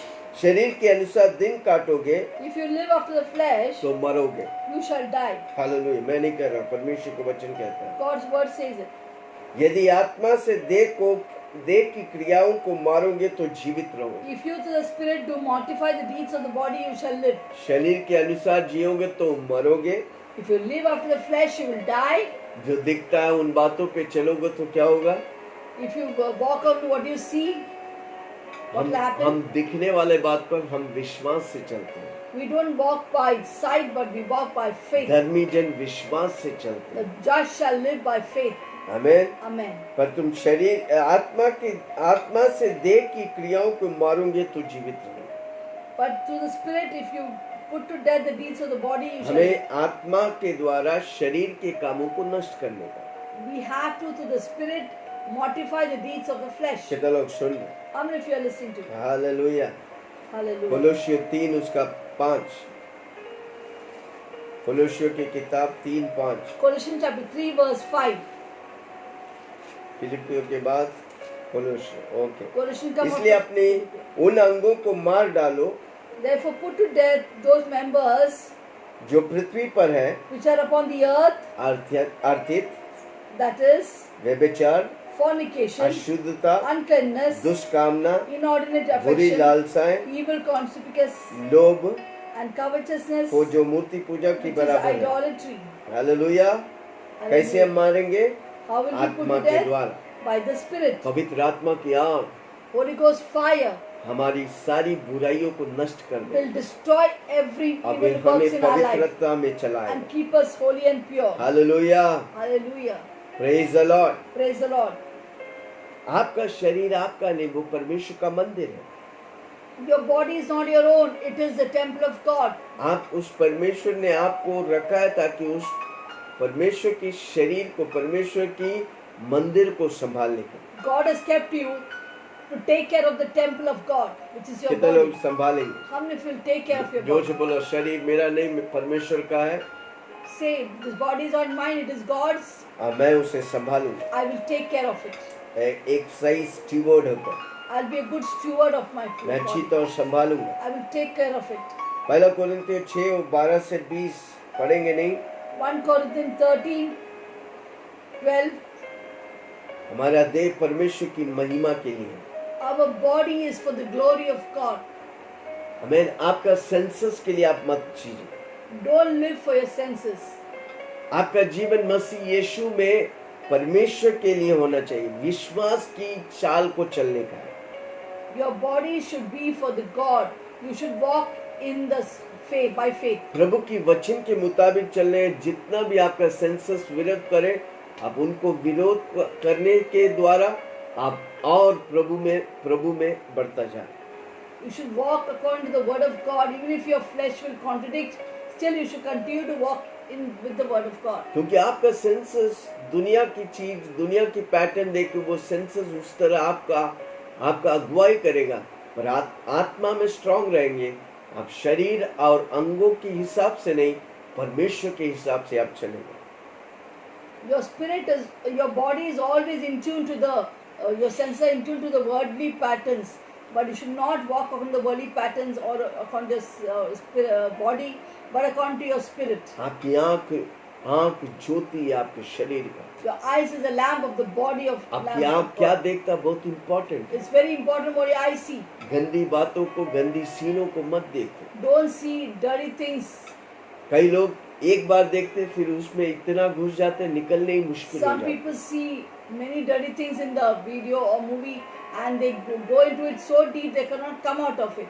शरीर के अनुसार दिन काटोगे, if you live after the flesh, तो मरोगे। you shall die. हालेलुया। मैं नहीं कह रहा, परमेश्वर का वचन कहता है। God's word says it. यदि आत्मा से देह की क्रियाओं को मारोगे तो जीवित रहोगे। If you to the Spirit do mortify the deeds of the body, you shall live. शरीर के अनुसार जियोगे तो मरोगे। If you live after the flesh, you will die. जो दिखता है उन बातों पे चलोगे तो क्या होगा? If you walk on what you see, what will happen? हम दिखने वाले बात पर हम विश्वास से चलते हैं। We don't walk by sight, but we walk by faith. धर्मी जन विश्वास से चलते The हैं। just shall live by faith. आमीन। Amen. पर तुम शरीर आत्मा से देह की क्रियाओं को मारोगे तो जीवित रहोगे। But through the Spirit, if you put to death the deeds of the body, you shall हमें आत्मा के द्वारा शरीर के कामों को नष्ट करने का। We have to, through the Spirit, mortify the deeds of the flesh. कितने लोग सुन रहे? How many of you are listening to me? Hallelujah. Hallelujah. कोलोसियों 3 उसका 5। कोलोसियों की किताब 3:5। Colossians chapter 3 verse 5. फिलिपियों के बाद कोलोसियों। ओके। Colossians come इसलिए अपने उन अंगों को मार डालो Therefore put to death those members जो पृथ्वी पर है, which are upon the earth, अर्थित, that is व्यभिचार, fornication, अशुद्धता, uncleanness, दुष्कामना, inordinate बुरी affection, लालसाएं, evil concupiscence, लोभ and covetousness, को जो मूर्ति पूजा की which is बराबर है। idolatry. हालेलुया। कैसे हम मारेंगे? How will we put आत्मा to के death? द्वारा। By the Spirit. पवित्र आत्मा की आग। Holy Ghost fire. हमारी सारी बुराइयों को नष्ट कर दे, will destroy every अब evil works हमें in our life पवित्रता में चलाए। and keep us holy and pure. Hallelujah, Hallelujah. Praise the Lord. Praise the Lord. आपका शरीर आपका नहीं, वो परमेश्वर का मंदिर है। Your body is not your own, it is the temple of God. आप उस परमेश्वर ने आपको रखा है ताकि उस परमेश्वर के शरीर को, परमेश्वर की मंदिर को संभालने के। God has kept you to take care of the temple of God, which is your कितने लोग body. संभालेंगे? How many will take care of your जोर से body? बोलो, शरीर मेरा नहीं, परमेश्वर का है, Say, this body is not mine, it is God's. मैं उसे संभालूंगा। I will take care of it. एक सही स्टीवर्ड होकर I'll be a good steward of my मैं अच्छी body. तरह संभालूंगा। I will take care of it. पहला कोरिन्थियों 6:12-20 पढ़ेंगे नहीं? 1 Corinthians 13:12. हमारा देह परमेश्वर की महिमा के लिए है। Our body is for the glory of God. हमें आपका सेंसस के लिए आप मत जीजिए। Don't live for your senses. आपका जीवन मसीह यीशु में परमेश्वर के लिए होना चाहिए, विश्वास की चाल को चलने का है। Your body should be for the God. You should walk in the faith, by faith. प्रभु की वचन के मुताबिक चलने, जितना भी आपका सेंसस विरोध करे, आप उनको विरोध करने के द्वारा आप और प्रभु में बढ़ता जाए। You should walk according to the word of God. Even if your flesh will contradict, still you should continue to walk in with the word of God. क्योंकि आपका सेंसस दुनिया की चीज, दुनिया की पैटर्न देख के वो सेंसस उस तरह आपका अगुवाई करेगा, पर आत्मा में स्ट्रांग रहेंगे। आप शरीर और अंगों के हिसाब से नहीं, परमेश्वर के हिसाब से आप चलेंगे। Your body is always in tune to your senses are in tune to the worldly patterns, but you should not walk according to the worldly patterns or according to your body, but according to your spirit. आपकी आंख ज्योति है आपके शरीर का। Your eyes is a lamp of the body of आपकी lamp आंख of क्या God. देखता, बहुत इंपॉर्टेंट है। It's very important what your eyes see. गंदी बातों को, गंदी सीनों को मत देखो। Don't see dirty things. कई लोग एक बार देखते फिर उसमें इतना घुस जाते, निकलने ही मुश्किल हो Some जाता है। people see many dirty things in the video or movie and they go into it so deep they cannot come out of it.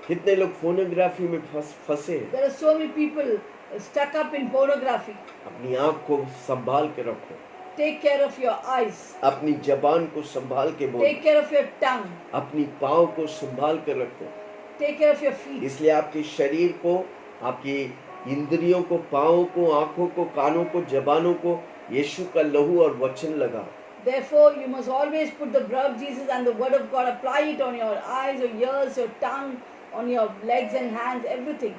कितने लोग फोनोग्राफी में फंसे हैं। There are so many people stuck up in pornography. अपनी आंख को संभाल के रखो, Take care of your eyes. अपनी जबान को संभाल के बोलो, Take care of your tongue. अपनी पाँव को संभाल के रखो। Take care of your feet. इसलिए आपके शरीर को, आपकी इंद्रियों को, पाँवों को, आंखों को, कानों को, जबानों को यीशु का लहू और वचन लगाओ। Therefore, you must always put the blood of Jesus and the word of God. Apply it on your eyes, your ears, your tongue, on your legs and hands, everything.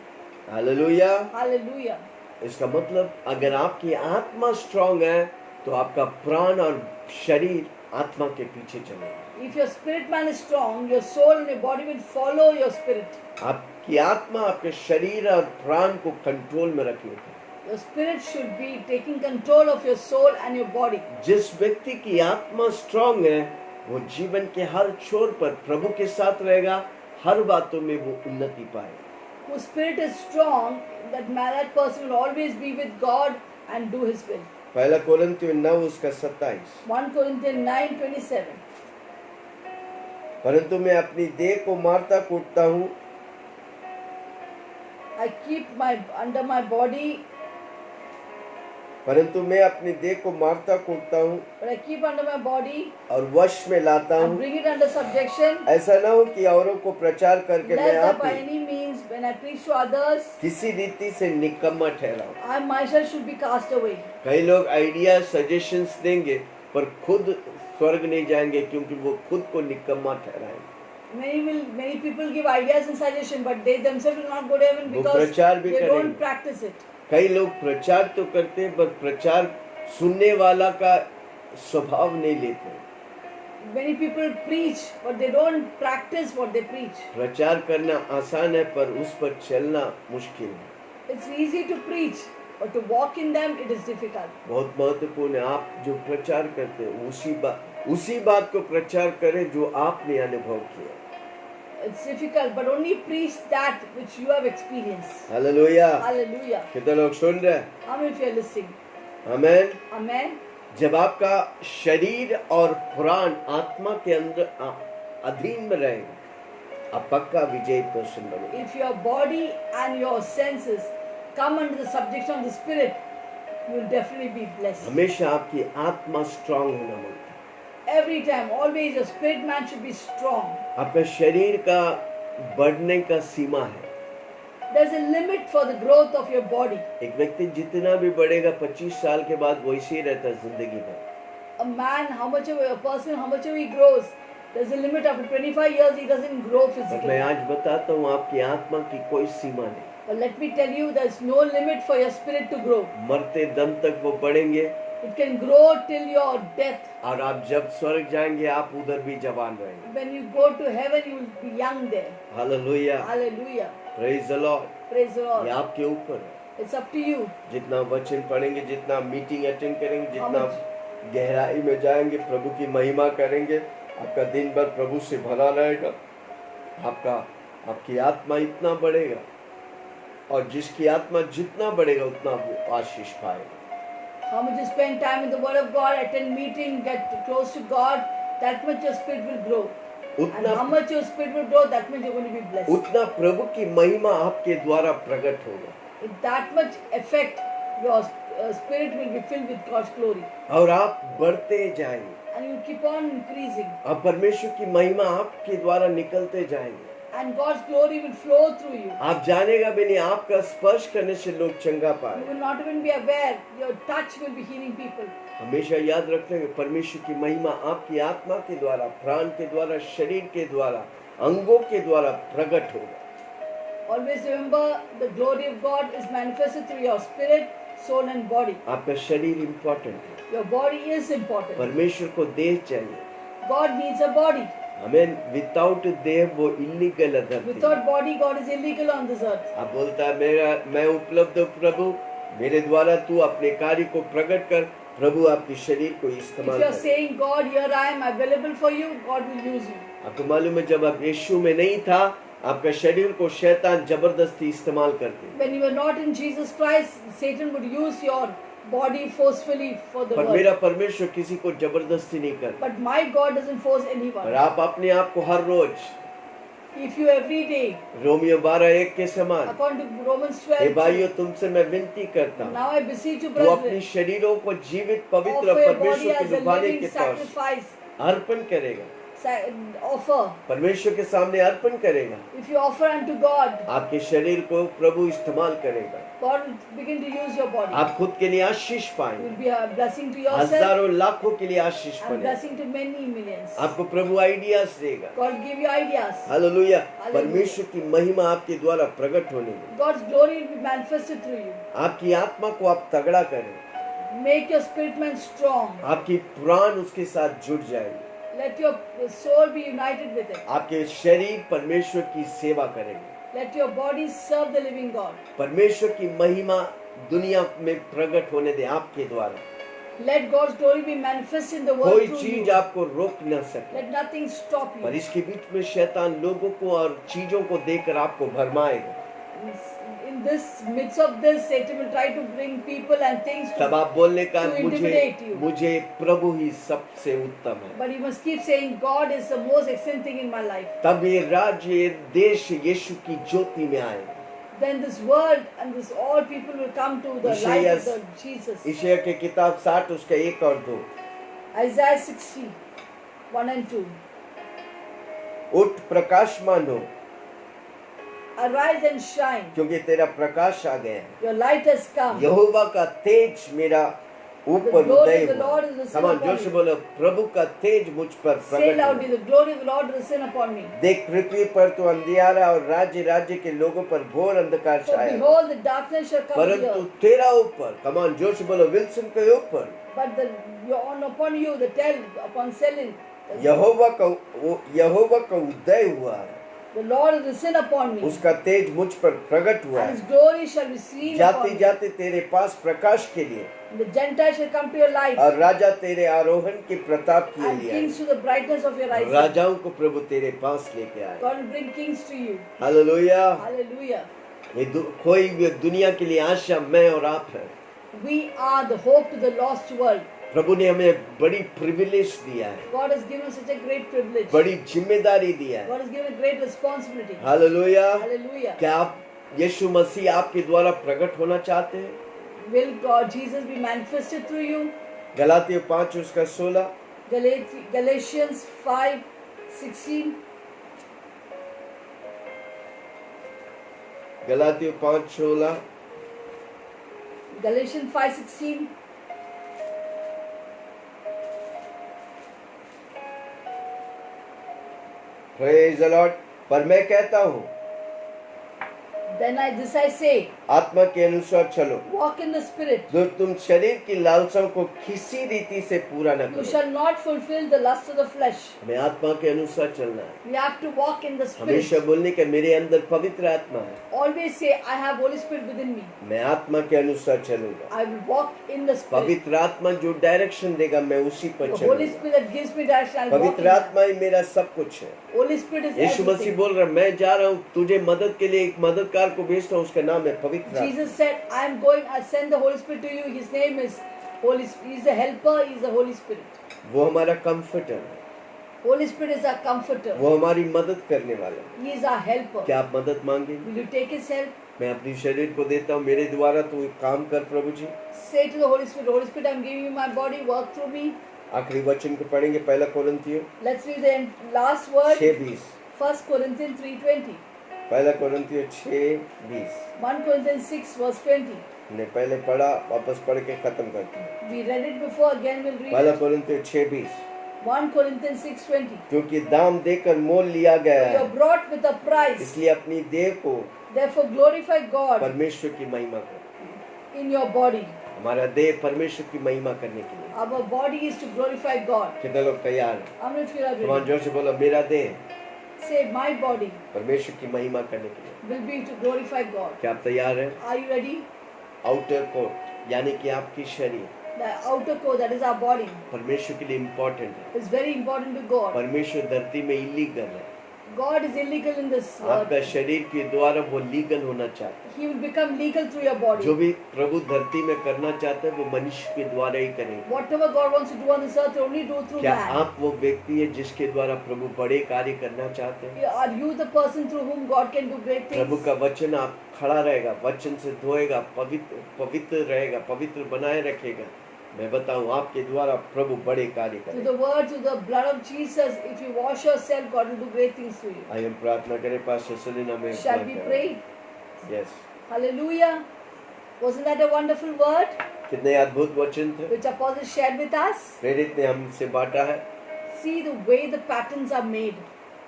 Hallelujah. Hallelujah. इसका मतलब अगर आपकी आत्मा strong है तो आपका प्राण और शरीर आत्मा के पीछे चलेगा। If your spirit man is strong, your soul and your body will follow your spirit. आपकी आत्मा आपके शरीर और प्राण को कंट्रोल में रखने का। Your spirit should be taking control of your soul and your body. जिस व्यक्ति की आत्मा स्ट्रांग है वो जीवन के हर छोर पर प्रभु के साथ रहेगा, हर बातों में वो उन्नति पाएगा। Whose spirit is strong, that person will always be with God and do His will. पहला कोरिन्थियों 9:27। 1 Corinthians 9:27. परंतु मैं अपनी देह को मारता कूटता हूँ, I keep under my body, परंतु मैं अपनी देह को मारता कूटता हूँ but I keep under my body और वश में लाता and हूँ, bring it under subjection. ऐसा न हो कि औरों को प्रचार करके मैं Lest that आप by he any means, when I preach to others, किसी रीति से निकम्मा ठहराऊं। I myself should be cast away. कई लोग आइडिया सजेशंस देंगे पर खुद स्वर्ग नहीं जाएंगे क्योंकि वो खुद को निकम्मा ठहराएंगे। Many people give ideas and suggestions, but they themselves will not go to heaven वो because प्रचार भी they करेंगे। don't practice it. कई लोग प्रचार तो करते हैं पर प्रचार सुनने वाला का स्वभाव नहीं लेते। Many people preach, but they don't practice what they preach. प्रचार करना आसान है पर उस पर चलना मुश्किल है। It's easy to preach, but to walk in them, it is difficult. बहुत महत्वपूर्ण है, आप जो प्रचार करते हैं उसी बात को प्रचार करें जो आपने अनुभव किया। It's difficult, but only preach that which you have experienced. Hallelujah. Hallelujah. कितने लोग सुन रहे हैं? How many of you are listening? Amen. Amen. जब आपका शरीर और प्राण आत्मा के अंदर अधीन में रहेगा, आप पक्का विजयी पर्सन बनेंगे। If your body and your senses come under the subjection of the spirit, you will definitely be blessed. हमेशा आपकी आत्मा स्ट्रांग होना मांगता है। Every time, always, your spirit man should be strong. आपका शरीर का बढ़ने का सीमा है। There's a limit for the growth of your body. एक व्यक्ति जितना भी बढ़ेगा 25 साल के बाद वैसे ही रहता है जिंदगी भर। A man, a person, how much ever he grows, there's a limit. After 25 years, he doesn't grow और physically. मैं आज बताता हूँ आपकी आत्मा की कोई सीमा नहीं। But let me tell you, there's no limit for your spirit to grow. मरते दम तक वो बढ़ेंगे It can grow till your death. और आप जब स्वर्ग जाएंगे आप उधर भी जवान रहेंगे। When you go to heaven, you will be young there. Hallelujah, Hallelujah. Praise the Lord. Praise the ये Lord. आपके ऊपर है। It's up to you. जितना वचन पढ़ेंगे, जितना मीटिंग अटेंड करेंगे, जितना much? गहराई में जाएंगे, प्रभु की महिमा करेंगे, आपका दिन भर प्रभु से भरा रहेगा। आपकी आत्मा इतना बढ़ेगा और जिसकी आत्मा जितना बढ़ेगा उतना वो आशीष पाएगा। How much you spend time in the Word of God, attend meeting, get close to God, that much your spirit will grow. And how उतना much your spirit will grow, that much you're going to be blessed. उतना प्रभु की महिमा आपके द्वारा प्रकट होगा With that much effect, your spirit will be filled with God's glory. और आप बढ़ते जाएंगे And you keep on increasing. और परमेश्वर की महिमा आपके द्वारा निकलते जाएंगे। And God's glory will flow through you. आप जानेगा भी नहीं, आपका स्पर्श करने से लोग चंगा You पाए। will not even be aware. Your touch will be healing people. हमेशा याद रखना कि परमेश्वर की महिमा आपकी आत्मा के द्वारा, प्राण के द्वारा, शरीर के द्वारा, अंगों के द्वारा प्रकट होगा। Always remember, the glory of God is manifested through your spirit, soul and body. आपका शरीर इम्पोर्टेंट है। Your body is important. परमेश्वर को देह चाहिए। God needs a body. हमें विदाउट देह वो इलीगल है धरती। Without body, God is illegal on this earth. आप बोलता है मैं उपलब्ध हूँ प्रभु, मेरे द्वारा तू अपने कार्य को प्रकट कर। प्रभु आपके शरीर को If इस्तेमाल you are करे। saying, God, here I am available for you, God will use you. आपको मालूम है जब आप यीशु में नहीं था, आपका शरीर को शैतान जबरदस्ती इस्तेमाल करते। When you were not in Jesus Christ, Satan would use your body forcefully for the पर work. मेरा परमेश्वर किसी को जबरदस्ती नहीं करता। But my God doesn't force पर anyone. आप अपने आप को हर रोज If you every day, Romeo 12:1 के समान, according to Romans हे 12, भाइयों तुमसे मैं विनती करता हूँ, now I beseech you, वो अपने brethren, शरीरों को जीवित पवित्र offer your body परमेश्वर के as a लुभाने living के तौर से sacrifice. अर्पण करेगा। Offer. परमेश्वर के सामने अर्पण करेगा। If you offer unto God, आपके शरीर को प्रभु इस्तेमाल करेगा। God will begin to use your body. आप खुद के लिए आशीष You पाएंगे। will be a blessing to yourself हजारों लाखों के लिए आशीष and बने। blessing to many millions. आपको प्रभु आइडियाज देगा। God will give you ideas. Hallelujah. Hallelujah. परमेश्वर की महिमा आपके द्वारा प्रकट होने में God's glory will be manifested through you. आपकी आत्मा को आप तगड़ा करें। Make your spirit man strong. आपकी प्राण उसके साथ जुड़ जाएंगे। Let your soul be united with it. आपके शरीर परमेश्वर की सेवा करेंगे। Let your body serve the living God. परमेश्वर की महिमा दुनिया में प्रकट होने दे आपके द्वारा। Let God's glory be manifested in the world कोई through चीज you. आपको रोक न सके। Let nothing stop पर you. इसके बीच में शैतान लोगों को और चीजों को देकर आपको भरमाएगा। In this midst of this, Satan will try to bring people and things तब to. आप बोलने का To intimidate you. मुझे प्रभु ही सबसे उत्तम है। But you must keep saying, God is the most excellent thing in my life. तब ये राज्य, ये देश यीशु की ज्योति में आएगा। Then this world and this all people will come to the light of the Jesus. Isaiah की किताब 60 उसका 1 और 2। Isaiah 60, 1 and 2. उठ प्रकाशमान हो, Arise and shine, क्योंकि तेरा प्रकाश आ गया है। your light has come. यहोवा का तेज मेरा ऊपर The glory Uday of the हुआ। Lord is risen समान upon जोर से me. बोलो, प्रभु का तेज मुझ पर Say प्रकट loudly, हुआ। the glory of the Lord is risen upon me. देख पृथ्वी पर तो अंधियारा और राज्य राज्य के लोगों पर घोर अंधकार For Chhaya, behold, the darkness shall come on the परंतु earth. तेरा ऊपर, कमान जोर से बोलो, विल्सन के ऊपर But upon you, the tell upon Selin, यहोवा का उदय हुआ है। the Lord is risen upon me, उसका तेज मुझ पर प्रकट हुआ and है। His glory shall be seen जाते upon me. जाते तेरे पास प्रकाश के लिए And the Gentiles shall come to your light, और राजा तेरे आरोहण के प्रताप के and लिए kings to the brightness of your आए। rising. राजाओं को प्रभु तेरे पास लेके आए। God will bring kings to you. Hallelujah. Hallelujah. कोई भी दुनिया के लिए आशा मैं और आप है। We are the hope to the lost world. प्रभु ने हमें बड़ी प्रिविलेज दिया है, God has given us such a great privilege. बड़ी जिम्मेदारी दिया है। God has given a great responsibility. Hallelujah. Hallelujah. क्या आप यीशु मसीह आपके द्वारा प्रकट होना चाहते हैं? Will God Jesus be manifested through you? गलातियों 5 उसका 16। Galatians 5:16. गलातियों 5:16। Galatians 5:16. Praise the Lord. पर मैं कहता हूँ, Then this I say, आत्मा के अनुसार चलो, walk in the Spirit. जो तुम शरीर की लालसाओं को किसी रीति से पूरा न You करो। shall not fulfill the lust of the flesh. हमें आत्मा के अनुसार चलना है। We have to walk in the Spirit. हमेशा बोलने के मेरे अंदर पवित्र आत्मा है, Always say, I have Holy Spirit within me. मैं आत्मा के अनुसार चलूंगा। I will walk in the Spirit. पवित्र आत्मा जो डायरेक्शन देगा मैं उसी पर The Holy चलूंगा। Spirit that gives me direction, I will walk in पवित्र that. आत्मा ही मेरा सब कुछ है। Holy Spirit is Yeshu Masih everything. बोल रहा है, मैं जा रहा हूँ, तुझे मदद के लिए एक मददगार को भेजता हूँ, उसका नाम है पवित्र आत्मा। Jesus said, I am going, I send the Holy Spirit to you. His name is Holy Spirit. He is the helper, he is the Holy Spirit. वो हमारा कंफर्टर है, Holy Spirit is our comforter. वो हमारी मदद करने वाला है। He is our helper. क्या आप मदद मांगे? Will you take his help? मैं अपनी शरीर को देता हूँ, मेरे द्वारा तू एक काम कर प्रभु जी। Say to the Holy Spirit, Holy Spirit, I am giving you my body, work through me. आखिरी वचन को पढ़ेंगे, पहला कोरिन्थियों Let's read the last word, 6:20। 1 Corinthians 3:20. पहला कोरिन्थियों 6:20 1 Corinthians 6 verse 20. ने पहले पढ़ा, वापस पढ़ के खत्म करते हैं। We read it before, again we'll read पहला it. कोरिन्थियों 6:20। 1 Corinthians 6:20. क्योंकि दाम देकर मोल लिया गया You are है, brought with a price. इसलिए अपनी देह को Therefore glorify God परमेश्वर की महिमा करो। in your body. हमारा देह परमेश्वर की महिमा करने के लिए। Our body is to glorify God. कितने लोग तैयार हैं? How many of you are भगवान ready? जोर से बोलो, मेरा देह Say, my body परमेश्वर की महिमा करने के लिए। will be to glorify God. क्या आप तैयार हैं? Are you ready? Outer coat यानी कि आपकी शरीर The outer core, that is our body, परमेश्वर के लिए इम्पोर्टेंट है। is very important to God. परमेश्वर धरती में इलीगल है, God is illegal in this आपका world. शरीर के द्वारा वो लीगल होना चाहता He will become legal through your है। body. जो भी प्रभु धरती में करना चाहता है वो मनुष्य के द्वारा ही करेगा। Whatever God wants to do on this earth, He only do through क्या man. आप वो व्यक्ति है जिसके द्वारा प्रभु बड़े कार्य करना चाहते हैं? Are you the person through whom God can do great Prabhu things? का वचन आप खड़ा रहेगा, वचन से धोएगा, पवित्र रहेगा, पवित्र बनाए रखेगा। मैं बताऊं, आपके द्वारा प्रभु बड़े कार्य Through करेगा। the word, through the blood of Jesus, if you wash yourself, God will do great things through you. आइए हम प्रार्थना करें, पास्टर सलीना में Shall we pray? Yes. Hallelujah. Wasn't that a wonderful word कितने अद्भुत वचन थे, which Apostle shared with us? प्रेरित ने हमसे बांटा है। See the way the patterns are made.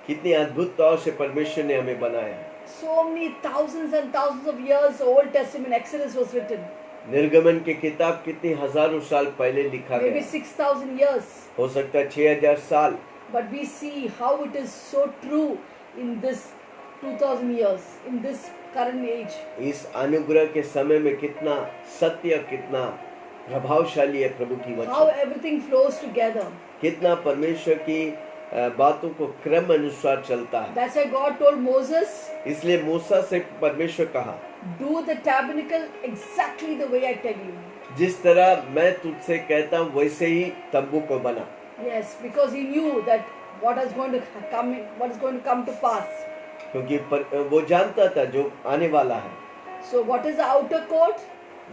कितनी अद्भुत तौर से परमेश्वर ने हमें बनाया है। So many thousands and thousands of years, the Old Testament, Exodus was written. निर्गमन की किताब कितनी हजारों साल पहले लिखा Maybe गया, 6,000 years. हो सकता है 6000 साल। But we see how it is so true in this 2,000 years, in this current age. इस अनुग्रह के समय में कितना सत्य, कितना प्रभावशाली है प्रभु की How वचन, everything flows together. कितना परमेश्वर की बातों को क्रम अनुसार चलता है। That's why God told Moses, इसलिए मूसा से परमेश्वर कहा, do the tabernacle exactly the way I tell you. जिस तरह मैं तुझसे कहता हूँ वैसे ही तंबू को बना। Yes, because he knew that what is going to come to pass. क्योंकि वो जानता था जो आने वाला है। So what is the outer court?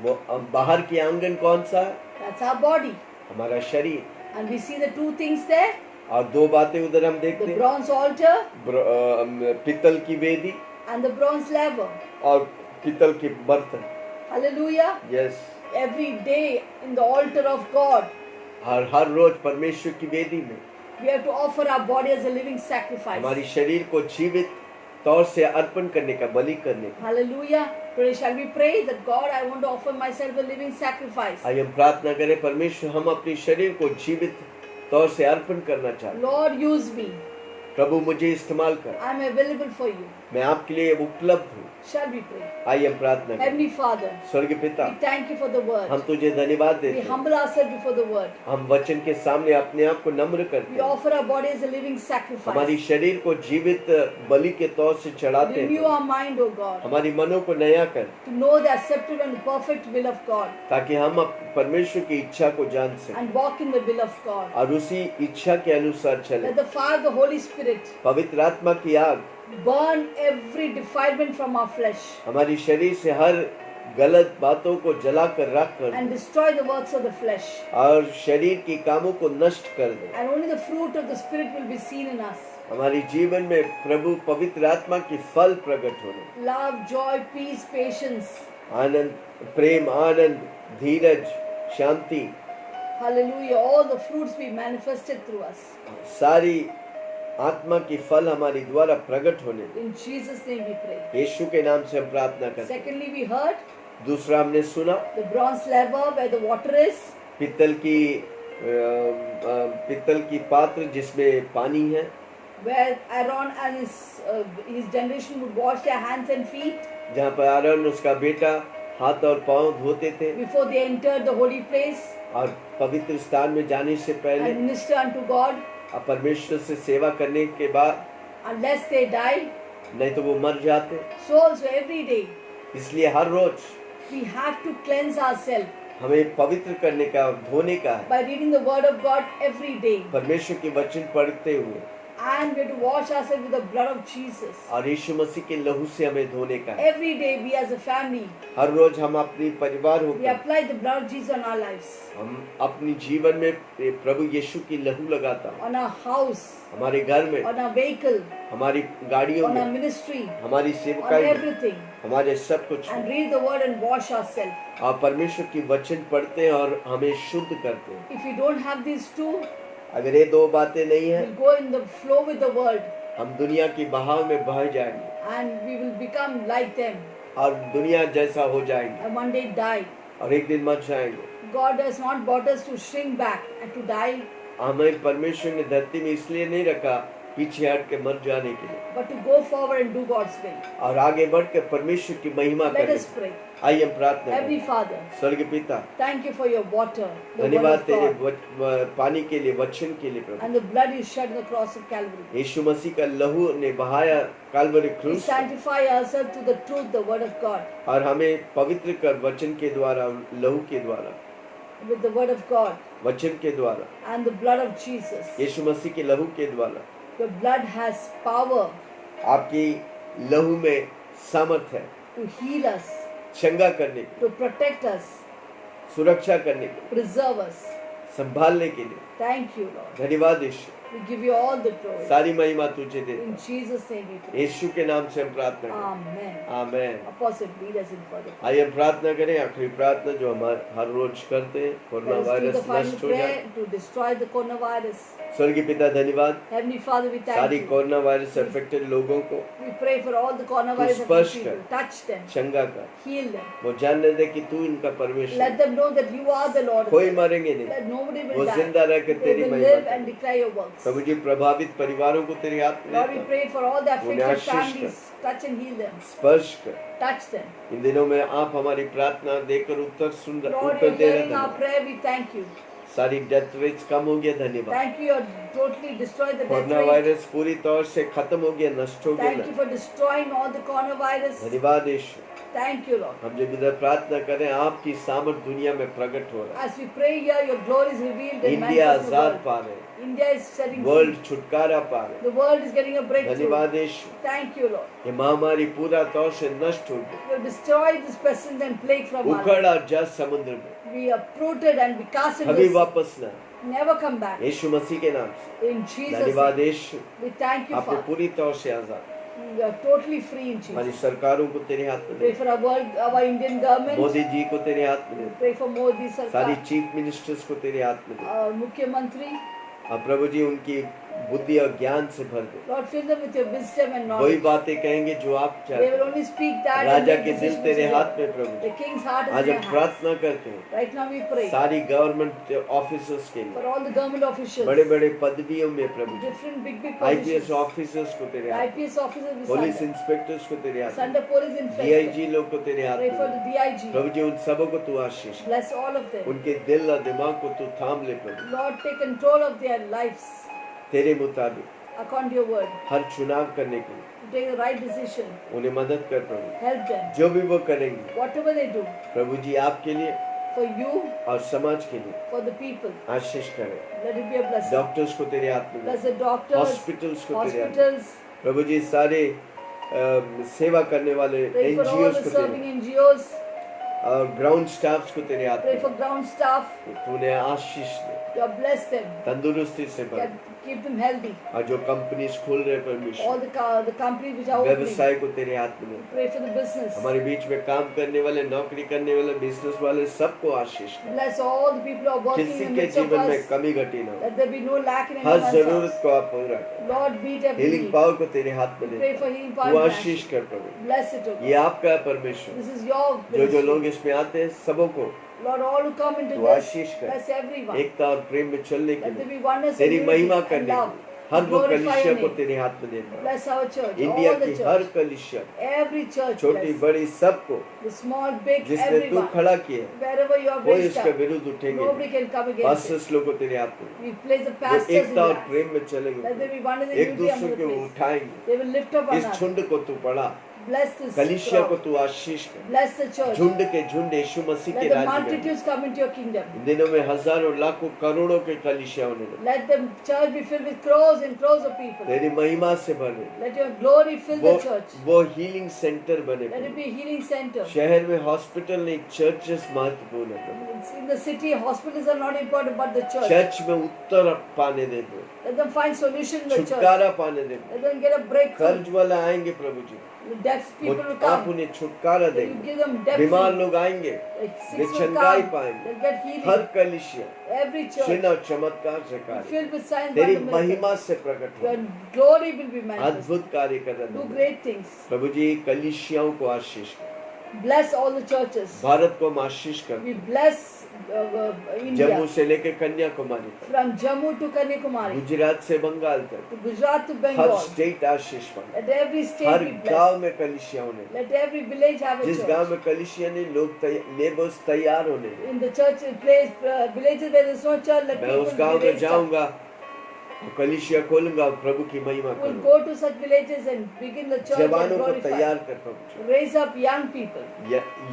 वो बाहर की आंगन कौन सा है? That's our body. हमारा शरीर। And we see the two things there. और दो बातें उधर हम The देखते हैं, bronze altar पित्तल की वेदी and the bronze laver. और पित्तल के बर्तन। Hallelujah. Yes. Every day in the altar of God, हर रोज परमेश्वर की वेदी में we have to offer our body as a living sacrifice. हमारी शरीर को जीवित तौर से अर्पण करने का, बलि करने का। Hallelujah. Pray, shall we pray that God, I want to offer myself a living sacrifice. आइए हम प्रार्थना करें, परमेश्वर हम अपने शरीर को जीवित तौर से अर्पण करना चाहते हैं। Lord, use me. प्रभु मुझे इस्तेमाल कर, I am available for you. मैं आपके लिए उपलब्ध हूँ। Shall we pray? आइए हम प्रार्थना करें। Heavenly Father, स्वर्गीय पिता, we thank you for the हम word. तुझे धन्यवाद We देते हैं। humble ourselves before the word. हम वचन के सामने अपने आप को नम्र करते We हैं। offer our body as a living हमारी sacrifice. शरीर को जीवित बलि के तौर से चढ़ाते Renew हैं। our mind, O God, हमारी मनों को नया कर, to know the acceptable and perfect will of God ताकि हम परमेश्वर की इच्छा को जान सकें and walk in the will of God. और उसी इच्छा के अनुसार चलें। Let the fire of the Holy Spirit पवित्र आत्मा की आग burn every defilement from our flesh हमारी शरीर से हर गलत बातों को जलाकर रख कर and they destroy the works of the flesh. और शरीर के कामों को नष्ट कर दे। And only the fruit of the Spirit will be seen in us. हमारी जीवन में प्रभु पवित्र आत्मा की फल प्रकट होने, Love, joy, peace, patience. Anand, Prem, Anand, Dheeraj, Shanti, Hallelujah. All the fruits be manifested through us. सारी आत्मा की फल हमारी द्वारा प्रकट होने दे। In Jesus' name we pray. यीशु के नाम से हम प्रार्थना करते हैं। Secondly, we heard दूसरा हमने सुना the bronze laver where the water is, पित्तल की पात्र जिसमें पानी है, where Aaron and his generation would wash their hands and feet जहाँ पर आरोन उसका बेटा हाथ और पांव धोते थे before they entered the holy place और पवित्र स्थान में जाने से पहले and minister unto God. और परमेश्वर से सेवा करने के बाद, Unless they die, नहीं तो वो मर जाते। so also every day इसलिए हर रोज we have to cleanse ourselves हमें पवित्र करने का, धोने का है, by reading the word of God every day. परमेश्वर के वचन पढ़ते हुए, And we have to wash ourselves with the blood of Jesus. और यीशु मसीह के लहू से हमें धोने का है। Every day we as a family, हर रोज हम अपनी परिवार we होकर apply the blood of Jesus on our lives, हम अपनी जीवन में प्रभु यीशु की लहू लगाता हूँ। on our house, हमारे घर में, on our vehicle, हमारी गाड़ियों on our में, ministry, हमारी on सेवकाई में, everything. हमारे सब कुछ And में। read the word and wash ourselves. आप परमेश्वर की वचन पढ़ते हैं और हमें शुद्ध करते हैं। If we don't have these two, अगर ये दो बातें नहीं है, we'll go in the flow with the word हम दुनिया की बहाव में बह जाएंगे and we will become like them और दुनिया जैसा हो जाएंगे and one day die. और एक दिन मर जाएंगे। God has not brought us to shrink back and to die, हमें परमेश्वर ने धरती में इसलिए नहीं रखा पीछे हट के मर जाने के लिए, but to go forward and do God's will. और आगे बढ़ के परमेश्वर की महिमा Let करें। us pray. आइए हम प्रार्थना Heavenly करें। Father, स्वर्गीय पिता, thank you for your water, the word धन्यवाद of तेरे God, पानी के लिए, वचन के लिए प्रभु। and the blood you shed on the cross of Calvary. यीशु मसीह का लहू ने बहाया काल्वरी We क्रूस, sanctify ourselves to the truth, the word of God, और हमें पवित्र कर वचन के द्वारा, लहू के द्वारा, with the word of God वचन के द्वारा, and the blood of Jesus. यीशु मसीह के लहू के द्वारा। Your blood has power आपकी लहू में सामर्थ है to heal us, चंगा करने की, to protect us, सुरक्षा करने की, preserve us. संभालने के लिए। Thank you, Lord. धन्यवाद यीशु, We give you all the glory. सारी महिमा तुझे देते In हैं। Jesus' name we pray. यीशु के नाम से हम प्रार्थना करें। Amen. Amen. Apostle, lead us in further. आइए हम प्रार्थना करें, आखिरी प्रार्थना जो हम हर रोज करते हैं, corona Let us do the virus final नष्ट हो जाए। prayer to destroy the coronavirus. स्वर्गीय पिता धन्यवाद, Heavenly Father, we thank सारी you. कोरोना वायरस अफेक्टेड लोगों को We pray for all the coronavirus स्पर्श affected people. कर। Touch them, चंगा कर, heal them. वो जानने दे कि तू इनका परमेश्वर Let है। them know that you are the Lord. कोई मरेंगे नहीं, That nobody वो will die. जिंदा रह के They तेरी will महिमा live करें। and declare your works. प्रभु जी प्रभावित परिवारों को तेरी हाथ में Lord, we देता हूं। pray for all the उन्हें affected Ashish families. Touch and heal them. स्पर्श कर। Touch them. इन दिनों में आप हमारी प्रार्थना देकर उत्तर Lord, उत्तर you're दे रहे hearing our हैं। prayer. We thank you. सारी डेथ रेट्स कम हो गया, धन्यवाद। Thank you. You're totally destroyed the death corona rate. Virus पूरी तौर से खत्म हो गया, नष्ट हो Thank you गया। for destroying all the coronavirus. धन्यवाद यीशु। Thank you, Lord. हम जब इधर प्रार्थना करें, आपकी सामर्थ दुनिया में प्रकट हो रहा है। As we pray here, your glory is revealed and India manifest in the Azad world. पा रहे, India is setting world free. छुटकारा पा रहे। The world is getting a breakthrough. धन्यवाद यीशु, Thank you, Lord. ये महामारी पूरा तौर से नष्ट हो गई। You have destroyed this pestilence and plague from our life. उखड़ा जा समुद्र में, We are uprooted and we cast in कभी this. वापस ना। Never come back. यीशु मसीह के नाम से In Jesus' धन्यवाद name. Yeshu, We thank you, आपने Father. पूरी तौर से आजाद। We are totally free in हमारी Jesus. सरकारों को तेरे हाथ में Pray they, for our world, our Indian government. Modi ji को तेरे हाथ में We they, pray for Modi सारी Sarkar, चीफ मिनिस्टर्स को तेरे हाथ में दे। our Mukhya Mantri. अब प्रभु जी उनकी बुद्धि और ज्ञान से भर दे। Lord, fill them with your wisdom and वही knowledge. बातें कहेंगे जो आप They चाहते will हैं। only speak that. and Raja make के दिल decisions तेरे with हाथ you. में प्रभु The ji. king's heart is आज in हम your hands. प्रार्थना करते हैं Right now we pray सारी गवर्नमेंट ऑफिसर्स के for लिए, all the government officials, बड़े बड़े पदवियों में प्रभु जी, different big IPS positions. Officers को तेरे The हाथ, IPS officers is police under. Inspectors को तेरे हाथ, Under police inspector. डीआईजी लोग को तेरे हाथ Pray for में। the DIG. प्रभु जी उन सबों को तू आशीष दे। Bless all of them. उनके दिल और दिमाग को तू थाम ले प्रभु, Lord, take control of their lives तेरे मुताबिक according to your word. हर चुनाव करने के लिए To take the right decision. उन्हें मदद कर प्रभु। Help them. जो भी वो करेंगे Whatever they do, प्रभु जी आपके लिए for you, और समाज के लिए for the people, आशीष करें। let it be a blessing. Doctors को तेरे हाथ में Bless they, the doctors, hospitals को तेरे हाथ में, hospitals. प्रभु जी सारे सेवा करने वाले Pray for all NGOs the को तेरे serving NGOs. और ग्राउंड स्टाफ्स को तेरे हाथ Pray में for ground staff. तूने आशीष दे, You bless them. तंदुरुस्ती से भर, Keep them healthy. और जो कंपनीज खोल रहे All परमेश्वर the companies which are opening. व्यवसाय को तेरे हाथ में दे। Pray for the business. हमारे बीच में काम करने वाले, नौकरी करने वाले, बिजनेस वाले सबको आशीष दे। Bless all the people who are working किसी in the के midst of जीवन में us. कमी घटी ना हो, Let there be no lack in her anyone's जरूरत house. को आप पूरा कर। Lord, meet every healing need. Power को तेरे हाथ में Pray दे, for healing तू power. and Ashish passion. कर प्रभु। Bless it, O ये God. आपका है परमेश्वर, This is your जो ministry. लोग इसमें आते हैं सबों को Lord, all who come into तू this, आशीष कर, bless everyone. एकता और प्रेम में चलने के Let there लिए, be oneness तेरी and महिमा unity and करने के love. लिए हर वो Glorify कलीसिया your को name. तेरे हाथ में देता हूँ। Bless our church, India all the की हर church, कलीसिया, every church, छोटी bless. बड़ी सबको, The small, big, जिसने तू everyone. खड़ा किया है, Wherever you have कोई raised इसके up, विरुद्ध उठेंगे nobody नहीं। can come against it. Pastors लोग को तेरे हाथ में, We place the वो pastors in एकता और your hands. प्रेम में Let चलेंगे, there be oneness and एक unity दूसरे among the को place. उठाएंगे। They will lift up इस on us. झुंड को तू बढ़ा, Bless this कलीसिया को crowd. तू आशीष कर, Bless the church. झुंड के झुंड यीशु मसीह के Let the राज्य में। multitudes come into your kingdom. इन दिनों में हजारों लाखों करोड़ों के कलीसिया होने लगे, Let the church be filled with crores and crores of people. तेरी महिमा से भरे, Let your glory fill the church. वो हीलिंग सेंटर बने। Let it be a healing center. शहर में हॉस्पिटल नहीं, चर्चेस महत्वपूर्ण है प्रभु। In the city, hospitals are not important, but the church. Church में उत्तर पाने दे दो, Let them find solution in the church. छुटकारा पाने दे दो। Let them get a breakthrough. कर्ज वाले आएंगे प्रभु जी, The deaf वो people will आप come. उन्हें छुटकारा Then you देंगे। give them deaf बीमार healing. लोग आएंगे, Like वे sick will चंगाई come. पाएंगे। They'll get हर healing. कलीसिया Every church चिन्ह और चमत्कार से कार्य, filled with signs तेरी and miracles. महिमा से प्रकट Your हो, glory will be manifested. अद्भुत कार्य कर Do रहे great things. प्रभु जी। कलीसियाओं को आशीष कर, Bless all the churches. Bharat को हम आशीष कर, We bless India. जम्मू से लेकर कन्याकुमारी तक, From Jammu to Kanyakumari. Gujarat से बंगाल तक, To Gujarat to हर Bengal. स्टेट आशीष पाए, Let every state her be गांव blessed. में कलीसिया होने, Let every village have a जिस गांव church. में कलीसिया नहीं, लोग लेबर्स तैयार होने दे। In the church place, villages where there is no church, let मैं people उस गांव be में raised up. जाऊंगा, कलीसिया खोलूंगा और प्रभु की महिमा We'll करूंगा। go to such villages and begin the church and जवानों को glorify. तैयार कर प्रभु, Raise up young people.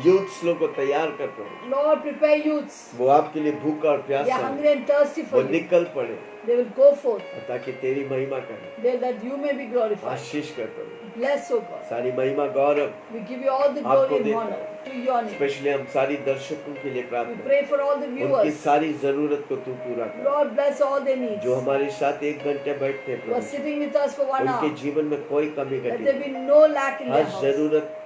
Youths लोग को तैयार कर प्रभु, Lord, prepare youths. वो आपके लिए भूखा और They are प्यासा hungry and thirsty वो for you. निकल पड़े, They will go forth. ताकि तेरी महिमा करें। That you may be glorified. आशीष कर प्रभु, Bless, O God. सारी महिमा गौरव We give you all the आपको glory and देते honor to your name. Specially हम सारी दर्शकों के लिए We प्रार्थना, pray for all the उनकी viewers. सारी जरूरत को तू पूरा कर। Lord, bless all their needs. जो हमारे साथ 1 घंटे बैठते हैं Who are Prabhu, sitting with us for 1 उनके hour. जीवन में कोई कमी Let घटी there नहीं, be no lack in their her house. जरूरत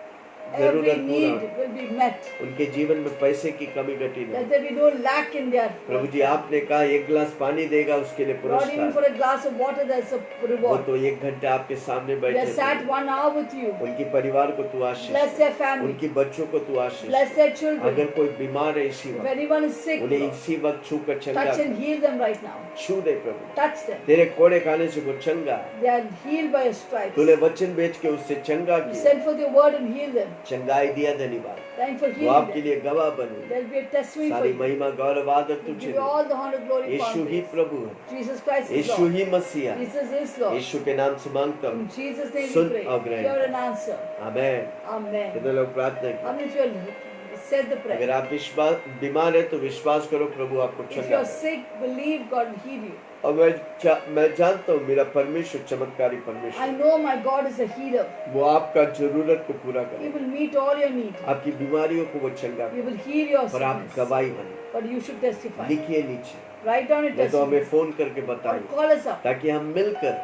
Every पूरा need हो। will be met. उनके जीवन में पैसे की कमी घटी Let नहीं। there be no lack in their प्रभु जी आपने कहा 1 गिलास पानी देगा उसके लिए Lord, even for पुरस्कार, a glass of water, there's a वो reward. तो 1 घंटा आपके सामने We बैठे are sat थे। 1 hour with you. उनके परिवार को तू आशीष Bless दे, their family. उनके बच्चों को तू आशीष Bless दे। their children. अगर कोई बीमार है इसी If वक्त, anyone is sick, उन्हें Lord, इसी वक्त छू कर चंगा touch कर, and heal them right now. छू दे प्रभु। Touch them. तेरे कोड़े खाने से वो चंगा है, They are healed by your stripes. तूने वचन बेच के उससे चंगा You किया, send forth your word and heal them. चंगाई दिया धन्यवाद। Thank you for वो healing आपके them. लिए गवाह बने। There will be a testimony for सारी you. महिमा गौरव आदर We तुझे give you they. all the honor, glory, and Yeshu he confidence. प्रभु है, Jesus Christ is Yeshu Lord. ही मसीहा है। Jesus is Lord. यीशु के नाम से मांगता In हूँ, Jesus' name we soon pray. और ग्रहण Hear कर। and answer. आमेन। Amen. कितने लोग प्रार्थना How की? many of you have said the अगर prayer? आप विश्वास बीमार है तो विश्वास करो प्रभु आपको If चंगा you are करे। sick, believe God will heal you. और मैं जानता हूँ मेरा परमेश्वर चमत्कारी I परमेश्वर, know my God is a healer. वो आपका जरूरत को पूरा He करे, will meet all your needs. आपकी बीमारियों को वो चंगा He करे, will heal your और आप sickness. गवाही बने। But you should testify. लिखिए नीचे, Write down a नहीं तो हमें testimony. फोन करके Or बताइए, call us up. ताकि हम मिलकर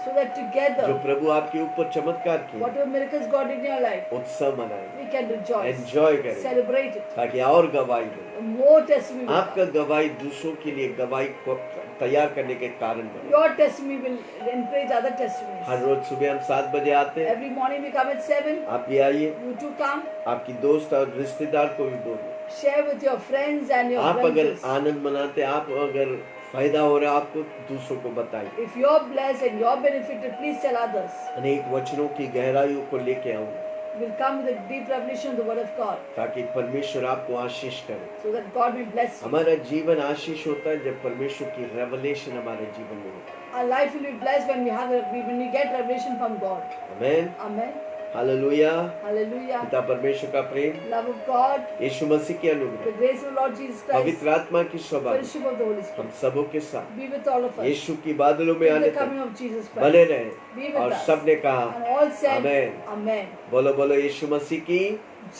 so that जो together, प्रभु आपके ऊपर चमत्कार किए whatever miracles God did in your life, उत्सव मनाएं, we can rejoice, एंजॉय करें, celebrate it. ताकि और गवाही दें। More testimony will आपका come. गवाही दूसरों के लिए गवाही को तैयार करने के कारण बने। Your testimony will encourage other her testimonies. रोज सुबह हम 7 बजे आते हैं, Every morning we come at 7. आप भी आइए, You too come. आपकी दोस्त और रिश्तेदार को भी बोलिए। Share with your friends and your आप अगर relatives. आनंद मनाते, आप अगर फायदा हो रहा है आपको, दूसरों को बताइए। If you're blessed and you're benefited, please tell others. अनेक वचनों की गहराइयों को लेके आऊंगा, We'll come with a deep revelation of the Word of God, ताकि परमेश्वर आपको आशीष करे। so that God will bless you. हमारा जीवन आशीष होता है जब परमेश्वर की रेवलेशन हमारे जीवन में होता है। Our life will be blessed when we get revelation from God. Amen, Amen. Hallelujah. Hallelujah. पिता परमेश्वर का प्रेम, Love of God, यीशु मसीह की the अनुग्रह, grace of the Lord Jesus Christ, पवित्र आत्मा की स्वभाव fellowship of the Holy हम Spirit सबों के साथ be with all of us. यीशु की बादलों में In आने the coming तक of Jesus बने Christ, रहे। be with और us. सबने कहा And all said, Amen. Amen. बोलो बोलो यीशु मसीह की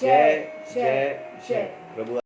जय जय जय जय। प्रभु